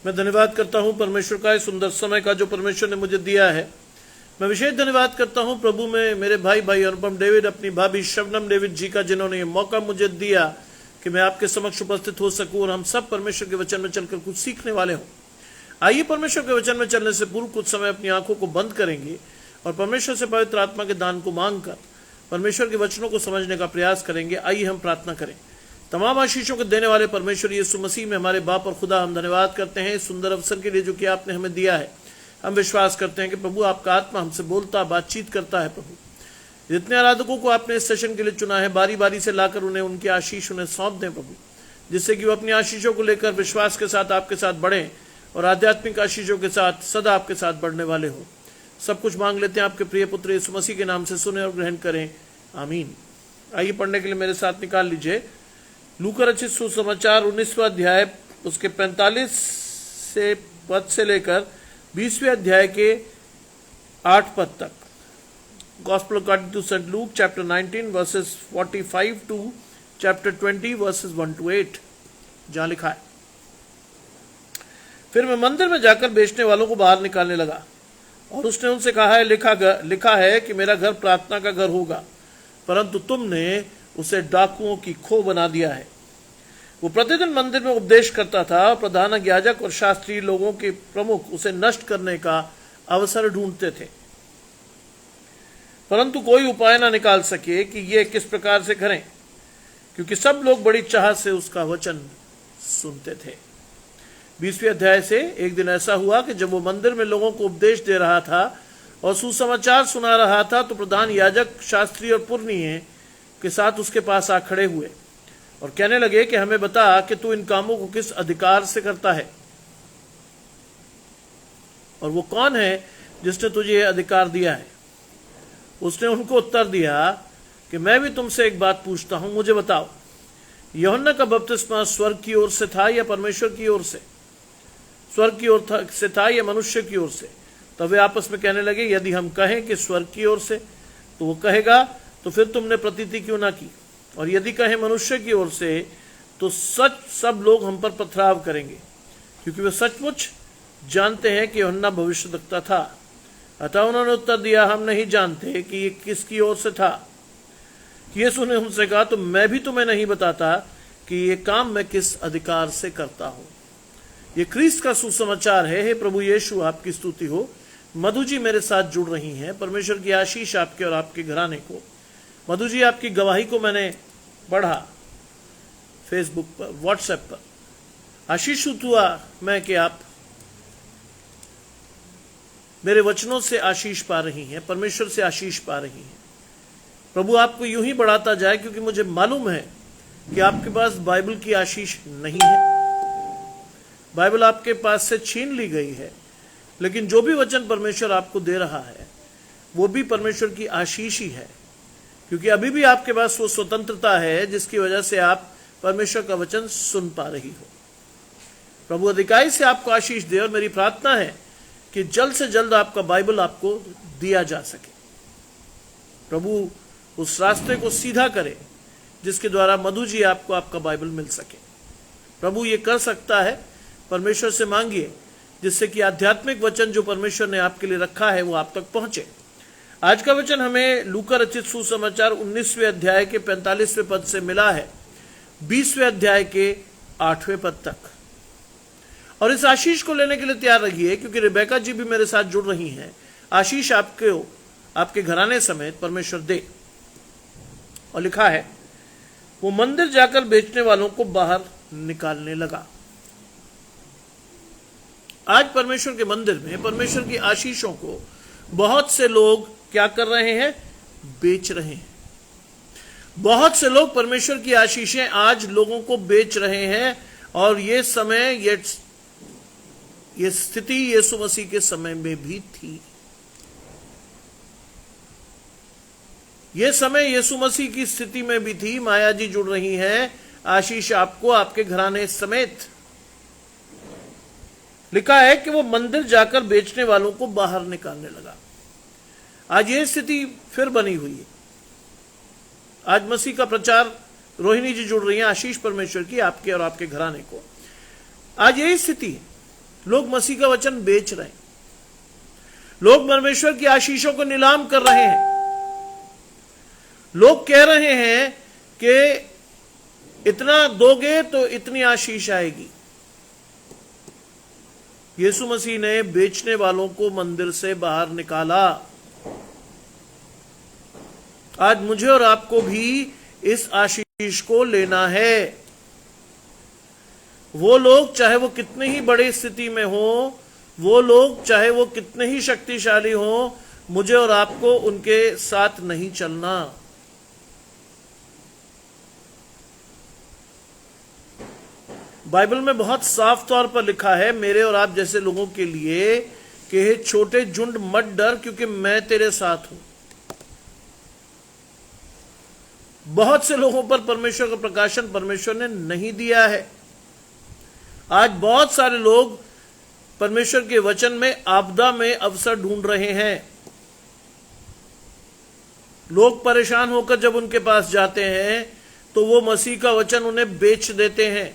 मैं धन्यवाद करता हूं परमेश्वर का इस सुंदर समय का जो परमेश्वर ने मुझे दिया है। मैं विशेष धन्यवाद करता हूं प्रभु में मेरे भाई अनुपम डेविड, अपनी भाभी शबनम डेविड जी का, जिन्होंने ये मौका मुझे दिया कि मैं आपके समक्ष उपस्थित हो सकूं और हम सब परमेश्वर के वचन में चलकर कुछ सीखने वाले हों। आइए परमेश्वर के वचन में चलने से पूर्व कुछ समय अपनी आंखों को बंद करेंगे और परमेश्वर से पवित्र आत्मा के दान को मांगकर परमेश्वर के वचनों को समझने का प्रयास करेंगे। आइए हम प्रार्थना करें। तमाम आशीषों को देने वाले परमेश्वर यीशु मसीह में हमारे बाप और खुदा, हम धन्यवाद करते हैं इस सुंदर अवसर के लिए जो कि आपने हमें दिया है। हम विश्वास करते हैं कि प्रभु आपका आत्मा हमसे बोलता, बातचीत करता है। प्रभु जितने आराधकों को आपने इस सेशन के लिए चुना है, बारी बारी से लाकर उन्हें उनकी आशीष उन्हें सौंप दें प्रभु, जिससे कि वो अपनी आशीषों को लेकर विश्वास के साथ आपके साथ बढ़ें और आध्यात्मिक आशीषों के साथ सदा आपके साथ बढ़ने वाले हो। सब कुछ मांग लेते हैं आपके प्रिय पुत्र यीशु मसीह के नाम से, सुने और ग्रहण करें, आमीन। आइए पढ़ने के लिए मेरे साथ निकाल लीजिए लूका रचित सुसमाचार 19वां अध्याय, उसके 45 से पद से लेकर 20वें अध्याय के 8 पद तक। Gospel according to Saint Luke chapter 19 verses 45 to chapter 20 verses 1 to 8, जहां लिखा है, फिर मैं मंदिर में जाकर बेचने वालों को बाहर निकालने लगा और उसने उनसे कहा है, लिखा है कि मेरा घर प्रार्थना का घर होगा, परंतु तुमने उसे डाकुओं की खो बना दिया है। वो प्रतिदिन मंदिर में उपदेश करता था। प्रधान याजक और शास्त्री लोगों के प्रमुख उसे नष्ट करने का अवसर ढूंढते थे, परंतु कोई उपाय ना निकाल सके कि ये किस प्रकार से करें, क्योंकि सब लोग बड़ी चाह से उसका वचन सुनते थे। 20वें अध्याय से, एक दिन ऐसा हुआ कि जब वो मंदिर में लोगों को उपदेश दे रहा था और सुसमाचार सुना रहा था, तो प्रधान याजक, शास्त्री और पुरनिये के साथ उसके पास आ खड़े हुए और कहने लगे कि हमें बता कि तू इन कामों को किस अधिकार से करता है, और वो कौन है जिसने तुझे यह अधिकार दिया है। उसने उनको उत्तर दिया कि मैं भी तुमसे एक बात पूछता हूं, मुझे बताओ, यूहन्ना का बपतिस्मा स्वर्ग की ओर से था या परमेश्वर की ओर से? स्वर्ग की ओर से था या मनुष्य की ओर से? तब वे आपस में कहने लगे, यदि हम कहें कि स्वर्ग की ओर से, तो वो कहेगा, तो फिर तुमने प्रतीति क्यों ना की? और यदि कहें मनुष्य की ओर से, तो सब लोग हम पर पथराव करेंगे, क्योंकि वे सचमुच जानते हैं कि यूहन्ना भविष्यद्वक्ता था। अतः उन्होंने उत्तर दिया, हम नहीं जानते कि ये किसकी ओर से था। यीशु ने उनसे कहा, तो मैं भी तुम्हें नहीं बताता कि ये काम मैं किस अधिकार से करता हूं। ये क्रिस्त का सुसमाचार है। हे प्रभु यीशु, आपकी स्तुति हो। मधु जी मेरे साथ जुड़ रही हैं। परमेश्वर की आशीष आपके और आपके घराने को। मधु जी, आपकी गवाही को मैंने पढ़ा फेसबुक पर, व्हाट्सएप पर। आशीषित हुआ मैं कि आप मेरे वचनों से आशीष पा रही हैं, परमेश्वर से आशीष पा रही हैं। प्रभु आपको यूं ही बढ़ाता जाए, क्योंकि मुझे मालूम है कि आपके पास बाइबल की आशीष नहीं है। बाइबल आपके पास से छीन ली गई है, लेकिन जो भी वचन परमेश्वर आपको दे रहा है वो भी परमेश्वर की आशीष ही है, क्योंकि अभी भी आपके पास वो स्वतंत्रता है जिसकी वजह से आप परमेश्वर का वचन सुन पा रही हो। प्रभु अधिकाई से आपको आशीष दे, और मेरी प्रार्थना है कि जल्द से जल्द आपका बाइबल आपको दिया जा सके। प्रभु उस रास्ते को सीधा करे जिसके द्वारा मधु जी आपको आपका बाइबल मिल सके। प्रभु ये कर सकता है। परमेश्वर से मांगिए जिससे कि आध्यात्मिक वचन जो परमेश्वर ने आपके लिए रखा है वो आप तक पहुंचे। आज का वचन हमें लूका रचित सुसमाचार 19वें अध्याय के 45वें पद से मिला है 20वें अध्याय के 8वें पद तक। और इस आशीष को लेने के लिए तैयार रहिए, क्योंकि रिबेका जी भी मेरे साथ जुड़ रही हैं। आशीष आपके घराने समेत परमेश्वर दे। और लिखा है, वो मंदिर जाकर बेचने वालों को बाहर निकालने लगा। आज परमेश्वर के मंदिर में परमेश्वर की आशीषों को बहुत से लोग क्या कर रहे हैं? बेच रहे हैं। बहुत से लोग परमेश्वर की आशीषें आज लोगों को बेच रहे हैं। और ये समय, ये स्थिति यीशु मसीह के समय में भी थी। ये समय यीशु मसीह की स्थिति में भी थी। माया जी जुड़ रही हैं। आशीष आपको, आपके घराने समेत। लिखा है कि वो मंदिर जाकर बेचने वालों को बाहर निकालने लगा। आज ये स्थिति फिर बनी हुई है। आज मसीह का प्रचार, रोहिणी जी जुड़ रही हैं। आशीष परमेश्वर की आपके और आपके घराने को। आज यही स्थिति है। लोग मसीह का वचन बेच रहे हैं, लोग परमेश्वर की आशीषों को नीलाम कर रहे हैं। लोग कह रहे हैं कि इतना दोगे तो इतनी आशीष आएगी। यीशु मसीह ने बेचने वालों को मंदिर से बाहर निकाला। आज मुझे और आपको भी इस आशीष को लेना है। वो लोग चाहे वो कितनी ही बड़ी स्थिति में हो, वो लोग चाहे वो कितने ही शक्तिशाली हो, मुझे और आपको उनके साथ नहीं चलना। बाइबल में बहुत साफ तौर पर लिखा है मेरे और आप जैसे लोगों के लिए कि हे छोटे झुंड मत डर, क्योंकि मैं तेरे साथ हूं। बहुत से लोगों पर परमेश्वर का प्रकाशन परमेश्वर ने नहीं दिया है। आज बहुत सारे लोग परमेश्वर के वचन में आपदा में अवसर ढूंढ रहे हैं। लोग परेशान होकर जब उनके पास जाते हैं तो वो मसीह का वचन उन्हें बेच देते हैं।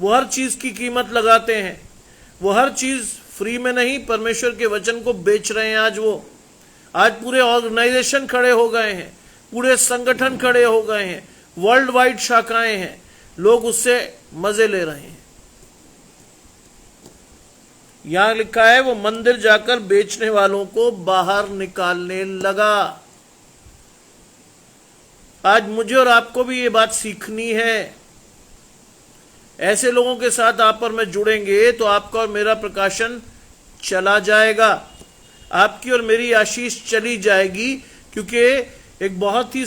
वो हर चीज की कीमत लगाते हैं। वो हर चीज फ्री में नहीं, परमेश्वर के वचन को बेच रहे हैं। आज पूरे ऑर्गेनाइजेशन खड़े हो गए हैं, पूरे संगठन खड़े हो गए हैं, वर्ल्ड वाइड शाखाएं हैं, लोग उससे मजे ले रहे हैं। यहां लिखा है वो मंदिर जाकर बेचने वालों को बाहर निकालने लगा। आज मुझे और आपको भी ये बात सीखनी है। ऐसे लोगों के साथ आप और मैं जुड़ेंगे तो आपका और मेरा प्रकाशन चला जाएगा, आपकी और मेरी आशीष चली जाएगी। क्योंकि एक बहुत ही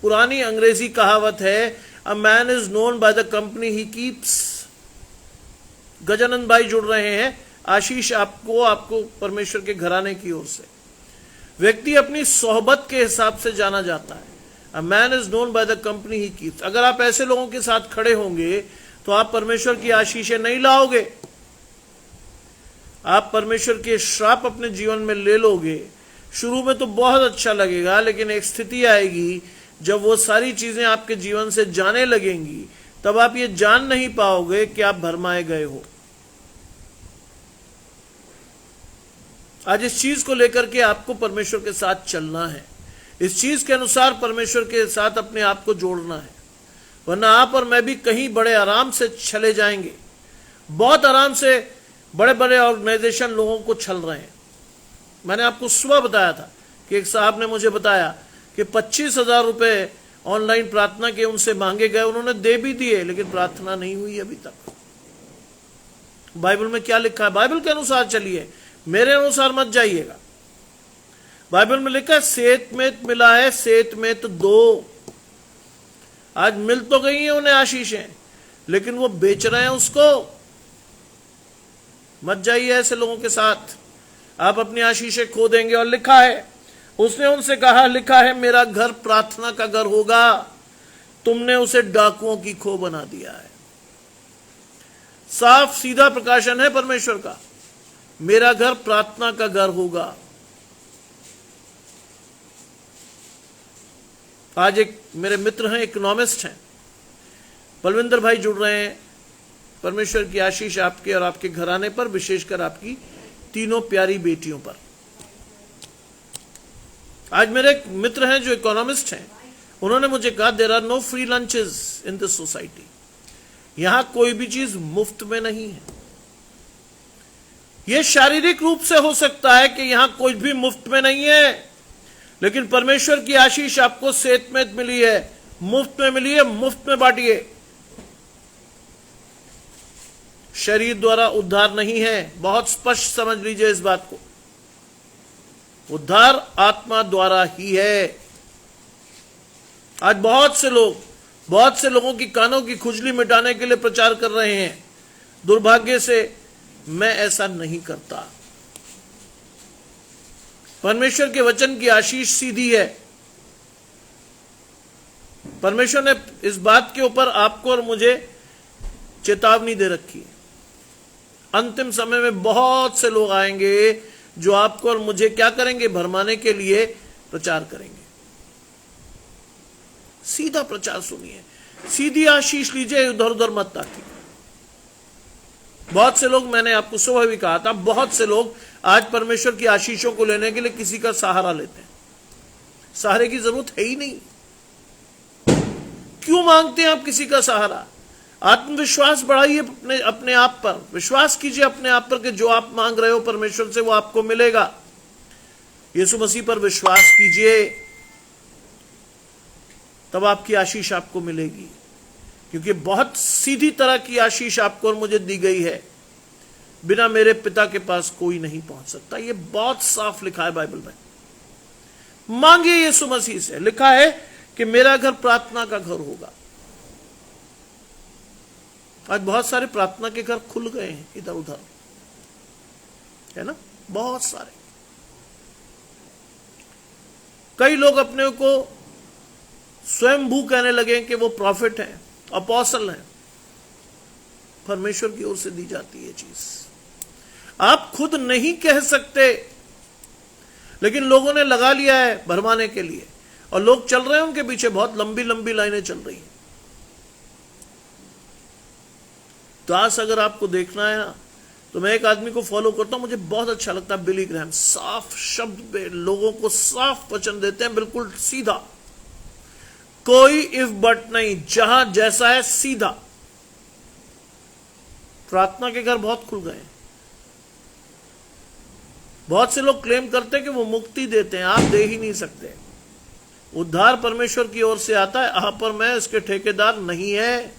पुरानी अंग्रेजी कहावत है, a man is known by the company he keeps. Gajanand भाई जुड़ रहे हैं। आशीष आपको परमेश्वर के घराने की ओर से। व्यक्ति अपनी सोहबत के हिसाब से जाना जाता है। A man is known by the company he keeps. अगर आप ऐसे लोगों के साथ खड़े होंगे तो आप परमेश्वर की आशीषें नहीं लाओगे, आप परमेश्वर के श्राप अपने जीवन में ले लोगे। शुरू में तो बहुत अच्छा लगेगा, लेकिन एक स्थिति आएगी जब वो सारी चीजें आपके जीवन से जाने लगेंगी, तब आप ये जान नहीं पाओगे कि आप भरमाए गए हो। आज इस चीज को लेकर के आपको परमेश्वर के साथ चलना है। इस चीज के अनुसार परमेश्वर के साथ अपने आप को जोड़ना है, वरना आप और मैं भी कहीं बड़े आराम से चले जाएंगे। बहुत आराम से बड़े बड़े ऑर्गेनाइजेशन लोगों को छल रहे हैं। मैंने आपको सुबह बताया था कि एक साहब ने मुझे बताया कि 25,000 रुपए ऑनलाइन प्रार्थना के उनसे मांगे गए, उन्होंने दे भी दिए, लेकिन प्रार्थना नहीं हुई अभी तक। बाइबल में क्या लिखा है? बाइबल के अनुसार चलिए, मेरे अनुसार मत जाइएगा। बाइबल में लिखा है सेत में मिला है, सेत में तो दो। आज मिल तो गई है उन्हें आशीषें, लेकिन वो बेच रहे हैं उसको। मत जाइए ऐसे लोगों के साथ, आप अपनी आशीषें खो देंगे। और लिखा है, उसने उनसे कहा, लिखा है मेरा घर प्रार्थना का घर होगा, तुमने उसे डाकुओं की खो बना दिया है। साफ सीधा प्रकाशन है परमेश्वर का, मेरा घर प्रार्थना का घर होगा। आज एक मेरे मित्र हैं, इकोनॉमिस्ट हैं, बलविंदर भाई जुड़ रहे हैं। परमेश्वर की आशीष आपके और आपके घराने पर, विशेषकर आपकी तीनों प्यारी बेटियों पर। आज मेरे एक मित्र हैं जो इकोनॉमिस्ट हैं, उन्होंने मुझे कहा there are no free lunches in this society. यहां कोई भी चीज मुफ्त में नहीं है। यह शारीरिक रूप से हो सकता है कि यहां कुछ भी मुफ्त में नहीं है, लेकिन परमेश्वर की आशीष आपको सेत में मिली है, मुफ्त में मिली है, मुफ्त में बांटिए। शरीर द्वारा उद्धार नहीं है, बहुत स्पष्ट समझ लीजिए इस बात को। उद्धार आत्मा द्वारा ही है। आज बहुत से लोगों की कानों की खुजली मिटाने के लिए प्रचार कर रहे हैं। दुर्भाग्य से मैं ऐसा नहीं करता। परमेश्वर के वचन की आशीष सीधी है। परमेश्वर ने इस बात के ऊपर आपको और मुझे चेतावनी दे रखी है। अंतिम समय में बहुत से लोग आएंगे जो आपको और मुझे क्या करेंगे? भरमाने के लिए प्रचार करेंगे। सीधा प्रचार सुनिए, सीधी आशीष लीजिए, इधर उधर मत ताकिए। बहुत से लोग, मैंने आपको सुबह भी कहा था, बहुत से लोग आज परमेश्वर की आशीषों को लेने के लिए किसी का सहारा लेते हैं। सहारे की जरूरत है ही नहीं। क्यों मांगते हैं आप किसी का सहारा? आत्मविश्वास बढ़ाइए अपने आप पर, विश्वास कीजिए अपने आप पर कि जो आप मांग रहे हो परमेश्वर से वो आपको मिलेगा। यीशु मसीह पर विश्वास कीजिए, तब आपकी आशीष आपको मिलेगी, क्योंकि बहुत सीधी तरह की आशीष आपको और मुझे दी गई है। बिना मेरे पिता के पास कोई नहीं पहुंच सकता। यह बहुत साफ लिखा है बाइबल में। मांगिए यीशु मसीह से। लिखा है कि मेरा घर प्रार्थना का घर होगा। आज बहुत सारे प्रार्थना के घर खुल गए हैं इधर उधर, है ना, बहुत सारे। कई लोग अपने को स्वयंभू कहने लगे कि वो प्रॉफिट हैं, अपोस्टल हैं। परमेश्वर की ओर से दी जाती है चीज। आप खुद नहीं कह सकते, लेकिन लोगों ने लगा लिया है भरमाने के लिए, और लोग चल रहे हैं उनके पीछे। बहुत लंबी लंबी लाइनें चल रही हैं। दास, अगर आपको देखना है ना, तो मैं एक आदमी को फॉलो करता हूं, मुझे बहुत अच्छा लगता है, बिली ग्रैहम। साफ शब्द पे लोगों को साफ वचन देते हैं, बिल्कुल सीधा, कोई इफ बट नहीं, जहां जैसा है सीधा। प्रार्थना के घर बहुत खुल गए हैं। बहुत से लोग क्लेम करते हैं कि वो मुक्ति देते हैं, आप दे ही नहीं सकते। उद्धार परमेश्वर की ओर से आता है, आप पर मैं इसके ठेकेदार नहीं है।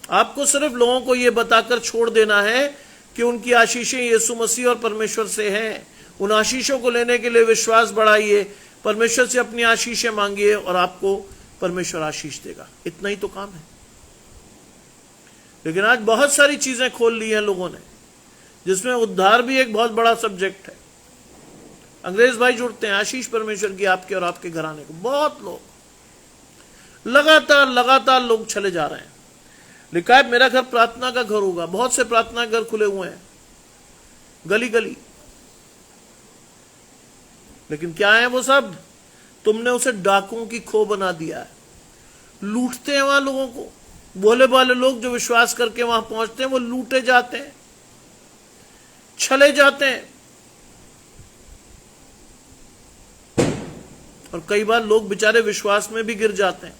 आपको सिर्फ लोगों को यह बताकर छोड़ देना है कि उनकी आशीषें यीशु मसीह और परमेश्वर से हैं। उन आशीषों को लेने के लिए विश्वास बढ़ाइए, परमेश्वर से अपनी आशीषें मांगिए और आपको परमेश्वर आशीष देगा। इतना ही तो काम है। लेकिन आज बहुत सारी चीजें खोल ली हैं लोगों ने, जिसमें उद्धार भी एक बहुत बड़ा सब्जेक्ट है। अंग्रेज भाई जुड़ते हैं आशीष परमेश्वर की आपके और आपके घराने को। बहुत लोग लगातार लोग चले जा रहे हैं। लिखा है मेरा घर प्रार्थना का घर होगा। बहुत से प्रार्थना घर खुले हुए हैं गली गली, लेकिन क्या है वो सब? तुमने उसे डाकुओं की खो बना दिया है। लूटते हैं वहां लोगों को। भोले भाले लोग जो विश्वास करके वहां पहुंचते हैं वो लूटे जाते हैं, छले जाते हैं। और कई बार लोग बेचारे विश्वास में भी गिर जाते हैं।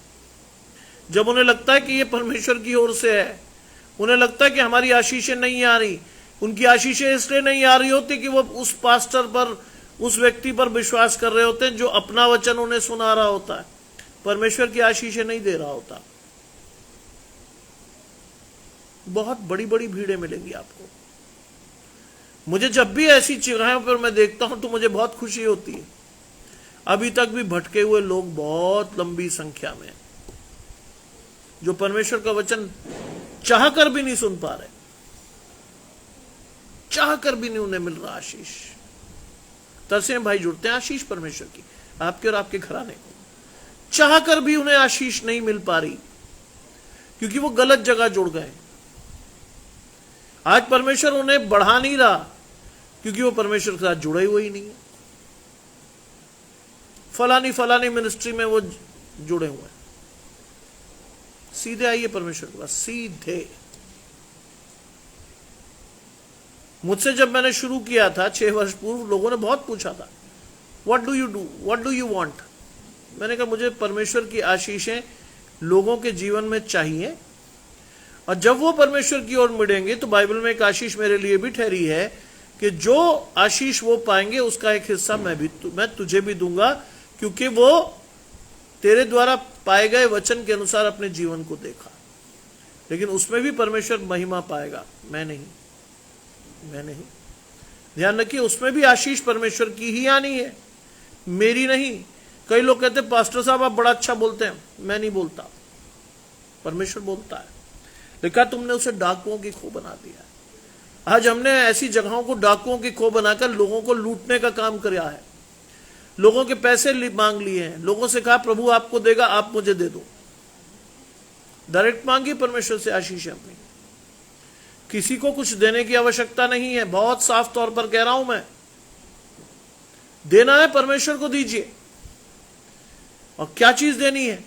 जब उन्हें लगता है कि ये परमेश्वर की ओर से है, उन्हें लगता है कि हमारी आशीषें नहीं आ रही। उनकी आशीषें इसलिए नहीं आ रही होती कि वो उस पास्टर पर, उस व्यक्ति पर विश्वास कर रहे होते हैं जो अपना वचन उन्हें सुना रहा होता है, परमेश्वर की आशीषें नहीं दे रहा होता। बहुत बड़ी बड़ी भीड़ें मिलेंगी आपको। मुझे जब भी ऐसी जगहों पर मैं देखता हूं तो मुझे बहुत खुशी होती है। अभी तक भी भटके हुए लोग बहुत लंबी संख्या में, जो परमेश्वर का वचन चाहकर भी नहीं सुन पा रहे, चाहकर भी नहीं उन्हें मिल रहा आशीष। तरसे भाई जुड़ते हैं आशीष परमेश्वर की आपके और आपके घराने को, चाहकर भी उन्हें आशीष नहीं मिल पा रही, क्योंकि वो गलत जगह जुड़ गए। आज परमेश्वर उन्हें बढ़ा नहीं रहा, क्योंकि वो परमेश्वर के साथ जुड़े हुए ही नहीं है। फलानी मिनिस्ट्री में वो जुड़े हुए हैं। सीधे आइए परमेश्वर के पास, सीधे। मुझसे जब मैंने शुरू किया था 6 वर्ष पूर्व, लोगों ने बहुत पूछा था, what do you do, what do you want. मैंने कहा मुझे परमेश्वर की आशीषें लोगों के जीवन में चाहिए, और जब वो परमेश्वर की ओर मुड़ेंगे तो बाइबल में एक आशीष मेरे लिए भी ठहरी है कि जो आशीष वो पाएंगे उसका एक हिस्सा मैं तुझे भी दूंगा, क्योंकि वो तेरे द्वारा पाए गए वचन के अनुसार अपने जीवन को देखा। लेकिन उसमें भी परमेश्वर महिमा पाएगा, मैं नहीं। ध्यान रखिए, उसमें भी आशीष परमेश्वर की ही आनी है, मेरी नहीं। कई लोग कहते हैं पास्टर साहब आप बड़ा अच्छा बोलते हैं। मैं नहीं बोलता, परमेश्वर बोलता है। लिखा तुमने उसे डाकुओं की खो बना दिया। आज हमने ऐसी जगहों को डाकुओं की खो बनाकर लोगों को लूटने का काम किया है। लोगों के पैसे मांग लिए हैं, लोगों से कहा प्रभु आपको देगा, आप मुझे दे दो। डायरेक्ट मांगी परमेश्वर से आशीष अपनी। किसी को कुछ देने की आवश्यकता नहीं है, बहुत साफ तौर पर कह रहा हूं मैं। देना है परमेश्वर को दीजिए। और क्या चीज देनी है?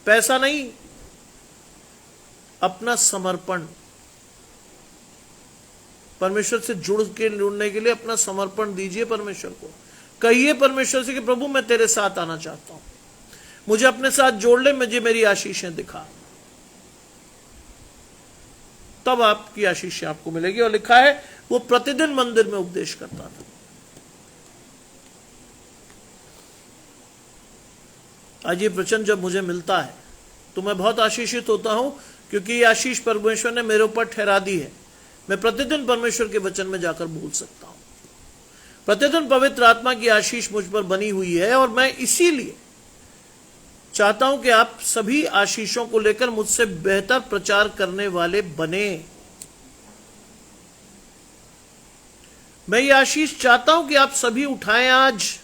पैसा नहीं, अपना समर्पण। परमेश्वर से जुड़ने के लिए अपना समर्पण दीजिए परमेश्वर को। कहिए परमेश्वर से कि प्रभु मैं तेरे साथ आना चाहता हूं, मुझे अपने साथ जोड़ ले, मुझे मेरी आशीषें दिखा। तब आपकी आशीषें आपको मिलेगी। और लिखा है वो प्रतिदिन मंदिर में उपदेश करता था। आज ये वचन जब मुझे मिलता है तो मैं बहुत आशीषित होता हूं, क्योंकि ये आशीष परमेश्वर ने मेरे ऊपर ठहरा दी है। मैं प्रतिदिन परमेश्वर के वचन में जाकर बोल सकता हूं। प्रतिदिन पवित्र आत्मा की आशीष मुझ पर बनी हुई है, और मैं इसीलिए चाहता हूं कि आप सभी आशीषों को लेकर मुझसे बेहतर प्रचार करने वाले बने। मैं ये आशीष चाहता हूं कि आप सभी उठाएं आज,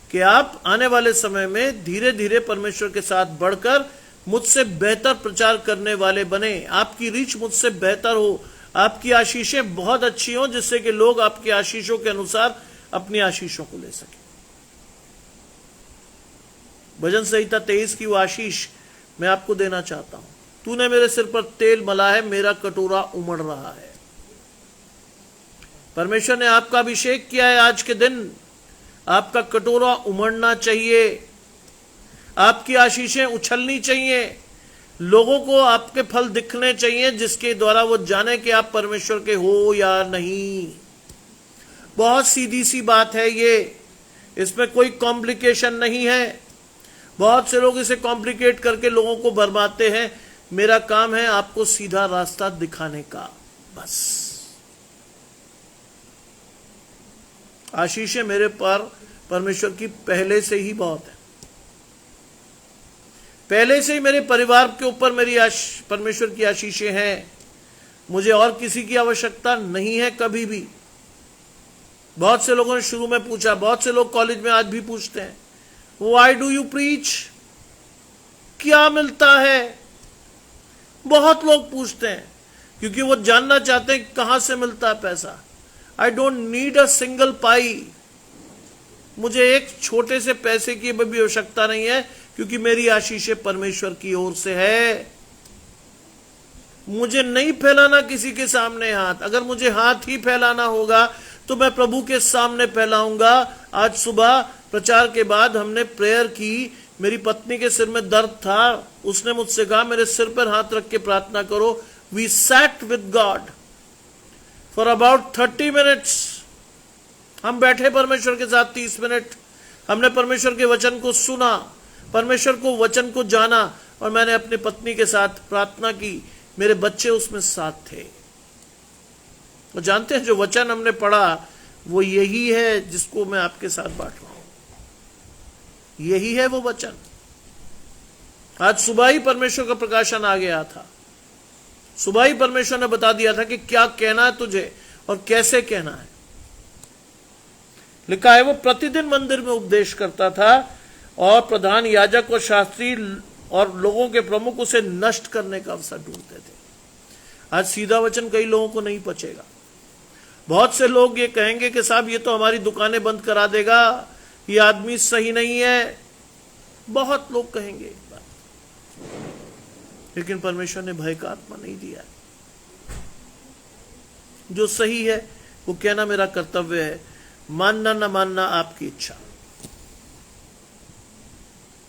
कि आप आने वाले समय में धीरे धीरे परमेश्वर के साथ बढ़कर मुझसे बेहतर प्रचार करने वाले बने। आपकी रीच मुझसे बेहतर हो, आपकी आशीषें बहुत अच्छी हो, जिससे कि लोग आपकी आशीषों के अनुसार अपनी आशीषों को ले सके। भजन संहिता 23 की वो आशीष मैं आपको देना चाहता हूं। तूने मेरे सिर पर तेल मला है, मेरा कटोरा उमड़ रहा है। परमेश्वर ने आपका अभिषेक किया है। आज के दिन आपका कटोरा उमड़ना चाहिए, आपकी आशीषें उछलनी चाहिए, लोगों को आपके फल दिखने चाहिए, जिसके द्वारा वो जाने कि आप परमेश्वर के हो या नहीं। बहुत सीधी सी बात है ये, इसमें कोई कॉम्प्लिकेशन नहीं है। बहुत से लोग इसे कॉम्प्लिकेट करके लोगों को बर्बादते हैं। मेरा काम है आपको सीधा रास्ता दिखाने का, बस। आशीषें मेरे पर परमेश्वर की पहले से ही बहुत है। पहले से ही मेरे परिवार के ऊपर मेरी परमेश्वर की आशीषें हैं। मुझे और किसी की आवश्यकता नहीं है कभी भी। बहुत से लोगों ने शुरू में पूछा, बहुत से लोग कॉलेज में आज भी पूछते हैं, व्हाई डू यू प्रीच? क्या मिलता है? बहुत लोग पूछते हैं, क्योंकि वो जानना चाहते हैं कहां से मिलता है पैसा। I don't need a single pie. मुझे एक छोटे से पैसे की भी आवश्यकता नहीं है, क्योंकि मेरी आशीषें परमेश्वर की ओर से है। मुझे नहीं फैलाना किसी के सामने हाथ। अगर मुझे हाथ ही फैलाना होगा तो मैं प्रभु के सामने फैलाऊंगा। आज सुबह प्रचार के बाद हमने प्रेयर की। मेरी पत्नी के सिर में दर्द था, उसने मुझसे कहा मेरे सिर पर हाथ रख के प्रार्थना करो। We sat with God for about 30 minutes. हम बैठे परमेश्वर के साथ 30 मिनट। हमने परमेश्वर के वचन को सुना, परमेश्वर को वचन को जाना, और मैंने अपनी पत्नी के साथ प्रार्थना की। मेरे बच्चे उसमें साथ थे। और जानते हैं जो वचन हमने पढ़ा वो यही है जिसको मैं आपके साथ बांट रहा हूं। यही है वो वचन। आज सुबह ही परमेश्वर का प्रकाशन आ गया था। सुबह ही परमेश्वर ने बता दिया था कि क्या कहना है तुझे और कैसे कहना है। लिखा है वो प्रतिदिन मंदिर में उपदेश करता था, और प्रधान याजक और शास्त्री और लोगों के प्रमुख उसे नष्ट करने का अवसर ढूंढते थे। आज सीधा वचन कई लोगों को नहीं पचेगा। बहुत से लोग ये कहेंगे कि साहब ये तो हमारी दुकानें बंद करा देगा, ये आदमी सही नहीं है। बहुत लोग कहेंगे एक बात, लेकिन परमेश्वर ने भय का आत्मा नहीं दिया। जो सही है वो कहना मेरा कर्तव्य है, मानना न मानना आपकी इच्छा।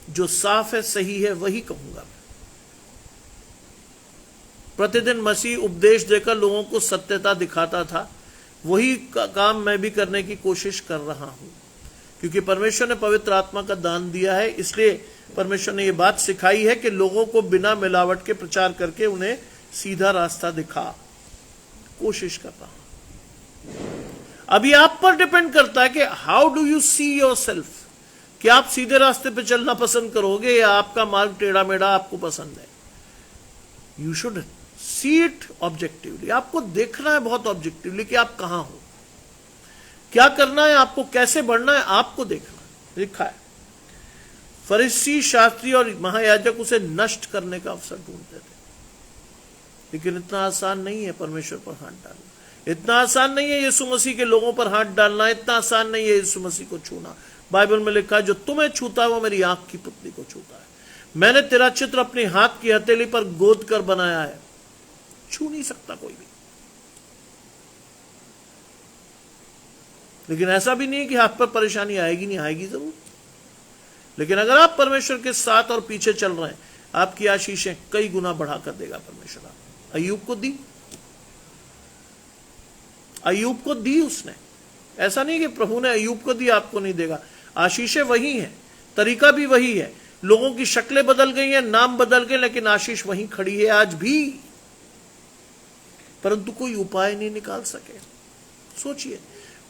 जो साफ है, सही है, वही कहूंगा। प्रतिदिन मसीह उपदेश देकर लोगों को सत्यता दिखाता था। वही काम मैं भी करने की कोशिश कर रहा हूं, क्योंकि परमेश्वर ने पवित्र आत्मा का दान दिया है। इसलिए परमेश्वर ने यह बात सिखाई है कि लोगों को बिना मिलावट के प्रचार करके उन्हें सीधा रास्ता दिखा। कोशिश कर रहा हूं। अभी आप पर डिपेंड करता है कि how do you see yourself. कि आप सीधे रास्ते पे चलना पसंद करोगे या आपका मार्ग टेढ़ा मेढ़ा आपको पसंद है। You should see it objectively. आपको देखना है बहुत ऑब्जेक्टिवली कि आप कहां हो, क्या करना है, आपको कैसे बढ़ना है, आपको देखना है। लिखा है फरीसी, शास्त्री और महायाजक उसे नष्ट करने का अवसर ढूंढते थे। लेकिन इतना आसान नहीं है परमेश्वर पर हाथ डालना। इतना आसान नहीं है यीशु मसीह के लोगों पर हाथ डालना। इतना आसान नहीं है यीशु मसीह को छूना। बाइबल में लिखा है जो तुम्हें छूता है वो मेरी आंख की पुतली को छूता है। मैंने तेरा चित्र अपने हाथ की हथेली पर गोद कर बनाया है। छू नहीं सकता कोई भी। लेकिन ऐसा भी नहीं है कि आप पर परेशानी आएगी नहीं, आएगी जरूर। लेकिन अगर आप परमेश्वर के साथ और पीछे चल रहे हैं, आपकी आशीषें कई गुना बढ़ा कर देगा परमेश्वर। आप अय्यूब को दी, अय्यूब को दी उसने। ऐसा नहीं कि प्रभु ने अय्यूब को दी आपको नहीं देगा। आशीषें वही हैं, तरीका भी वही है। लोगों की शक्लें बदल गई हैं, नाम बदल गए, लेकिन आशीष वहीं खड़ी है आज भी, परंतु कोई उपाय नहीं निकाल सके। सोचिए,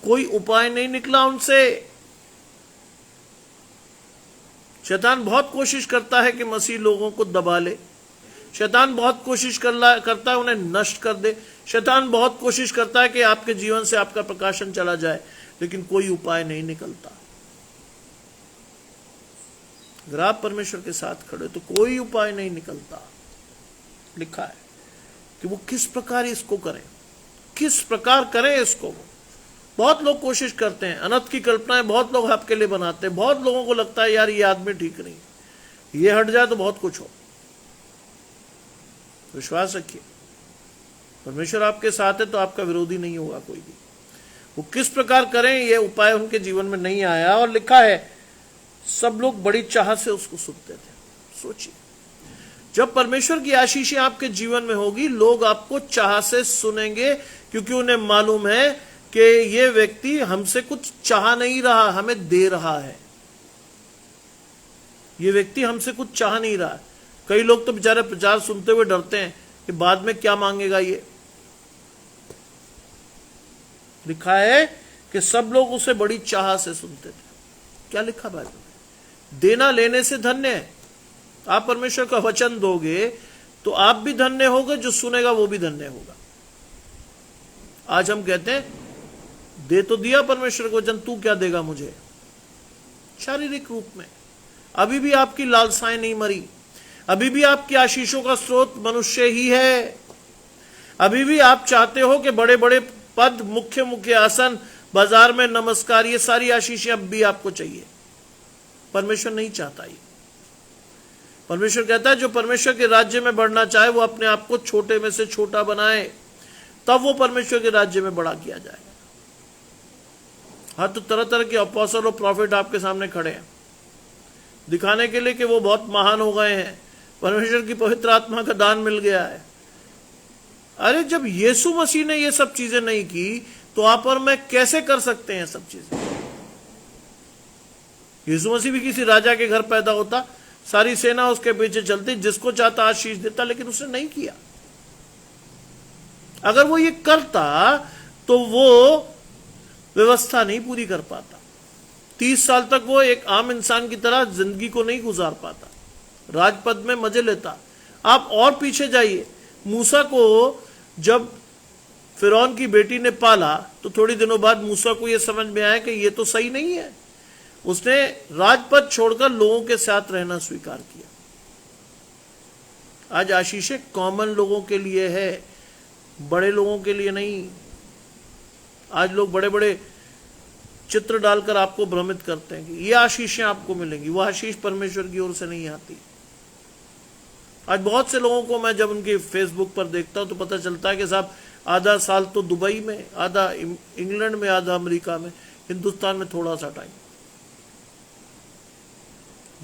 कोई उपाय नहीं निकला उनसे। शैतान बहुत कोशिश करता है कि मसीह लोगों को दबा ले। शैतान बहुत कोशिश करता है उन्हें नष्ट कर दे। शैतान बहुत कोशिश करता है कि आपके जीवन से आपका प्रकाशन चला जाए, लेकिन कोई उपाय नहीं निकलता। अगर आप परमेश्वर के साथ खड़े तो कोई उपाय नहीं निकलता। लिखा है कि वो किस प्रकार इसको करें, किस प्रकार करें इसको। बहुत लोग कोशिश करते हैं, अनंत की कल्पनाएं बहुत लोग आपके लिए बनाते हैं। बहुत लोगों को लगता है यार ये आदमी ठीक नहीं, ये हट जाए तो बहुत कुछ हो। विश्वास रखिए, परमेश्वर आपके साथ है तो आपका विरोधी नहीं होगा कोई भी। वो किस प्रकार करें ये उपाय उनके जीवन में नहीं आया। और लिखा है सब लोग बड़ी चाह से उसको सुनते थे। सोचिए, जब परमेश्वर की आशीषें आपके जीवन में होगी, लोग आपको चाह से सुनेंगे, क्योंकि उन्हें मालूम है कि ये व्यक्ति हमसे कुछ चाह नहीं रहा, हमें दे रहा है। ये व्यक्ति हमसे कुछ चाह नहीं रहा। कई लोग तो बेचारे प्रचार सुनते हुए डरते हैं कि बाद में क्या मांगेगा ये। लिखा है कि सब लोग उसे बड़ी चाह से सुनते थे। क्या लिखा बाइबल में? देना लेने से धन्य है। आप परमेश्वर का वचन दोगे तो आप भी धन्य होगे, जो सुनेगा वो भी धन्य होगा। आज हम कहते हैं दे तो दिया परमेश्वर को वचन, तू क्या देगा मुझे? शारीरिक रूप में अभी भी आपकी लालसाएं नहीं मरी। अभी भी आपकी आशीषों का स्रोत मनुष्य ही है। अभी भी आप चाहते हो कि बड़े बड़े पद, मुख्य मुख्य आसन, बाजार में नमस्कार, ये सारी आशीषें अब भी आपको चाहिए। परमेश्वर नहीं चाहता ये। परमेश्वर कहता है जो परमेश्वर के राज्य में बढ़ना चाहे वो अपने आप को छोटे में से छोटा बनाए, तब वो परमेश्वर के राज्य में बड़ा किया जाएगा। हाँ, तो तरह तरह के अपोस्टल और प्रॉफिट आपके सामने खड़े हैं दिखाने के लिए कि वो बहुत महान हो गए हैं, परमेश्वर की पवित्र आत्मा का दान मिल गया है। अरे जब यीशु मसीह ने ये सब चीजें नहीं की तो आप और मैं कैसे कर सकते हैं सब चीजें? यीशु मसीह भी किसी राजा के घर पैदा होता, सारी सेना उसके पीछे चलती, जिसको चाहता आशीष देता, लेकिन उसने नहीं किया। अगर वो ये करता तो वो व्यवस्था नहीं पूरी कर पाता। 30 साल तक वो एक आम इंसान की तरह जिंदगी को नहीं गुजार पाता, राजपद में मजे लेता। आप और पीछे जाइए, मूसा को जब फिरौन की बेटी ने पाला तो थोड़ी दिनों बाद मूसा को यह समझ में आया कि ये तो सही नहीं है। उसने राजपद छोड़कर लोगों के साथ रहना स्वीकार किया। आज आशीषें कॉमन लोगों के लिए है, बड़े लोगों के लिए नहीं। आज लोग बड़े बड़े चित्र डालकर आपको भ्रमित करते हैं कि ये आशीषें आपको मिलेंगी। वो आशीष परमेश्वर की ओर से नहीं आती। आज बहुत से लोगों को मैं जब उनके फेसबुक पर देखता हूं तो पता चलता है कि साहब आधा साल तो दुबई में, आधा इंग्लैंड में, आधा अमेरिका में, हिंदुस्तान में थोड़ा सा टाइम,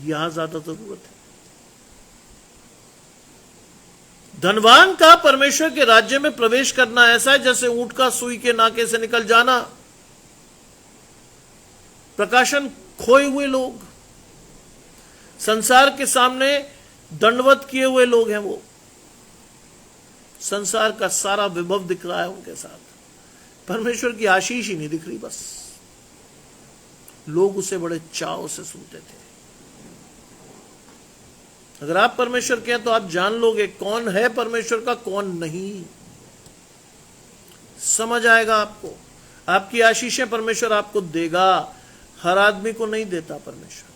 यहां ज्यादा जरूरत है। धनवान का परमेश्वर के राज्य में प्रवेश करना ऐसा है जैसे ऊंट का सुई के नाके से निकल जाना। प्रकाशन खोए हुए लोग, संसार के सामने दंडवत किए हुए लोग हैं। वो संसार का सारा विभव दिख रहा है उनके साथ, परमेश्वर की आशीष ही नहीं दिख रही। बस लोग उसे बड़े चाव से सुनते थे। अगर आप परमेश्वर के हैं तो आप जान लोगे कौन है परमेश्वर का, कौन नहीं। समझ आएगा आपको। आपकी आशीषें परमेश्वर आपको देगा, हर आदमी को नहीं देता परमेश्वर।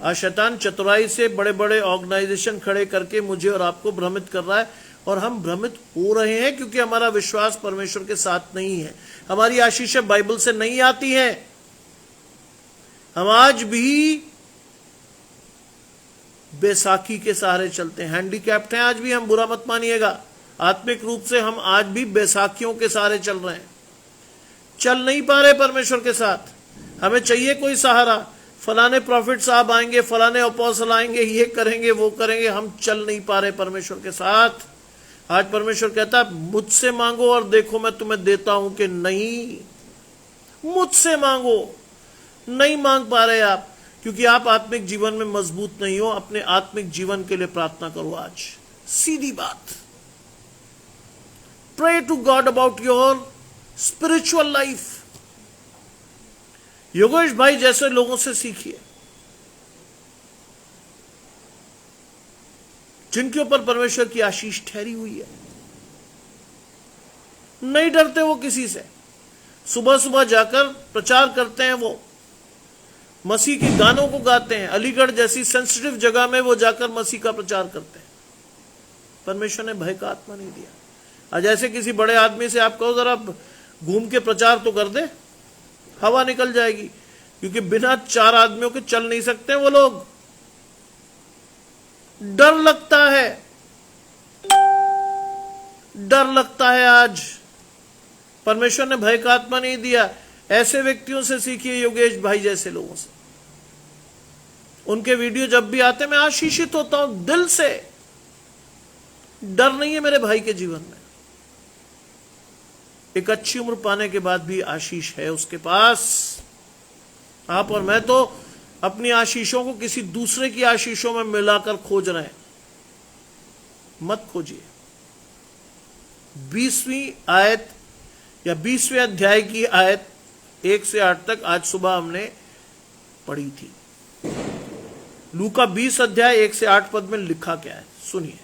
आज शैतान चतुराई से बड़े बड़े ऑर्गेनाइजेशन खड़े करके मुझे और आपको भ्रमित कर रहा है, और हम भ्रमित हो रहे हैं क्योंकि हमारा विश्वास परमेश्वर के साथ नहीं है। हमारी आशीषें बाइबल से नहीं आती हैं। हम आज भी बैसाखी के सहारे चलते हैं, हैंडीकैप्ट हैं आज भी हम, बुरा मत मानिएगा। आत्मिक रूप से हम आज भी बैसाखियों के सहारे चल रहे हैं। चल नहीं पा रहे परमेश्वर के साथ, हमें चाहिए कोई सहारा, फलाने प्रॉफिट साहब आएंगे, फलाने अपोस्टल आएंगे, ये करेंगे वो करेंगे, हम चल नहीं पा रहे परमेश्वर के साथ। आज परमेश्वर कहता है मुझसे मांगो और देखो मैं तुम्हें देता हूं कि नहीं। मुझसे मांगो, नहीं मांग पा रहे आप क्योंकि आप आत्मिक जीवन में मजबूत नहीं हो। अपने आत्मिक जीवन के लिए प्रार्थना करो आज, सीधी बात। Pray to God about your spiritual life. Yogesh भाई जैसे लोगों से सीखिए जिनके ऊपर परमेश्वर की आशीष ठहरी हुई है। नहीं डरते वो किसी से, सुबह सुबह जाकर प्रचार करते हैं, वो मसीह के गानों को गाते हैं, अलीगढ़ जैसी सेंसिटिव जगह में वो जाकर मसीह का प्रचार करते हैं। परमेश्वर ने भय का आत्मा नहीं दिया। आज ऐसे किसी बड़े आदमी से आप कहो जरा घूम के प्रचार तो कर दे, हवा निकल जाएगी, क्योंकि बिना 4 आदमियों के चल नहीं सकते वो लोग। डर लगता है, डर लगता है। आज परमेश्वर ने भय का आत्मा नहीं दिया। ऐसे व्यक्तियों से सीखिए, योगेश भाई जैसे लोगों से। उनके वीडियो जब भी आते मैं आशीषित होता हूं दिल से। डर नहीं है मेरे भाई के जीवन में। एक अच्छी उम्र पाने के बाद भी आशीष है उसके पास। आप और मैं तो अपनी आशीषों को किसी दूसरे की आशीषों में मिलाकर खोज रहे हैं। मत खोजिए। 20वीं आयत या 20वें अध्याय की आयत 1 से 8 तक आज सुबह हमने पढ़ी थी। लूका 20 अध्याय 1 से 8 पद में लिखा क्या है सुनिए।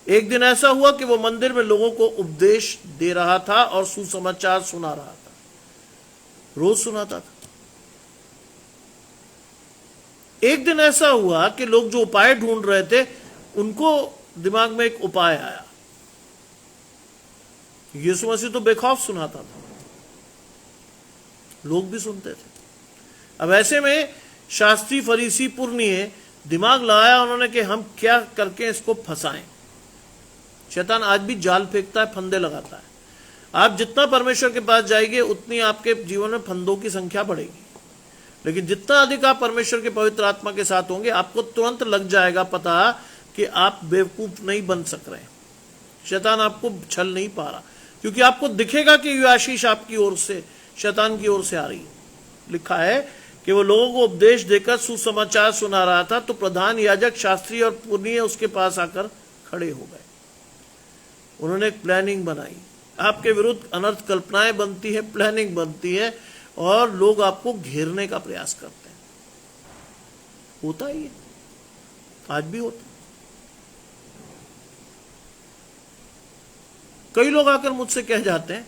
एक दिन ऐसा हुआ कि वो मंदिर में लोगों को उपदेश दे रहा था और सुसमाचार सुना रहा था। रोज सुनाता था। एक दिन ऐसा हुआ कि लोग जो उपाय ढूंढ रहे थे उनको दिमाग में एक उपाय आया। यीशु मसीह तो बेखौफ सुनाता था, लोग भी सुनते थे। अब ऐसे में शास्त्री फरीसी पुरनिये दिमाग लगाया उन्होंने कि हम क्या करके इसको फंसाएं। शैतान आज भी जाल फेंकता है, फंदे लगाता है। आप जितना परमेश्वर के पास जाएंगे उतनी आपके जीवन में फंदों की संख्या बढ़ेगी। लेकिन जितना अधिक आप परमेश्वर के पवित्र आत्मा के साथ होंगे, आपको तुरंत लग जाएगा पता कि आप बेवकूफ नहीं बन सक रहे। शैतान आपको छल नहीं पा रहा, क्योंकि आपको दिखेगा कि यह आशीष आपकी ओर से, शैतान की ओर से आ रही है। लिखा है कि वो लोगों को उपदेश देकर सुसमाचार सुना रहा था, तो प्रधान याजक, शास्त्री और पुरनिये उसके पास आकर खड़े हो गए। उन्होंने एक प्लानिंग बनाई। आपके विरुद्ध अनर्थ कल्पनाएं बनती है, प्लानिंग बनती है और लोग आपको घेरने का प्रयास करते हैं। होता ही है, आज भी होता। कई लोग आकर मुझसे कह जाते हैं,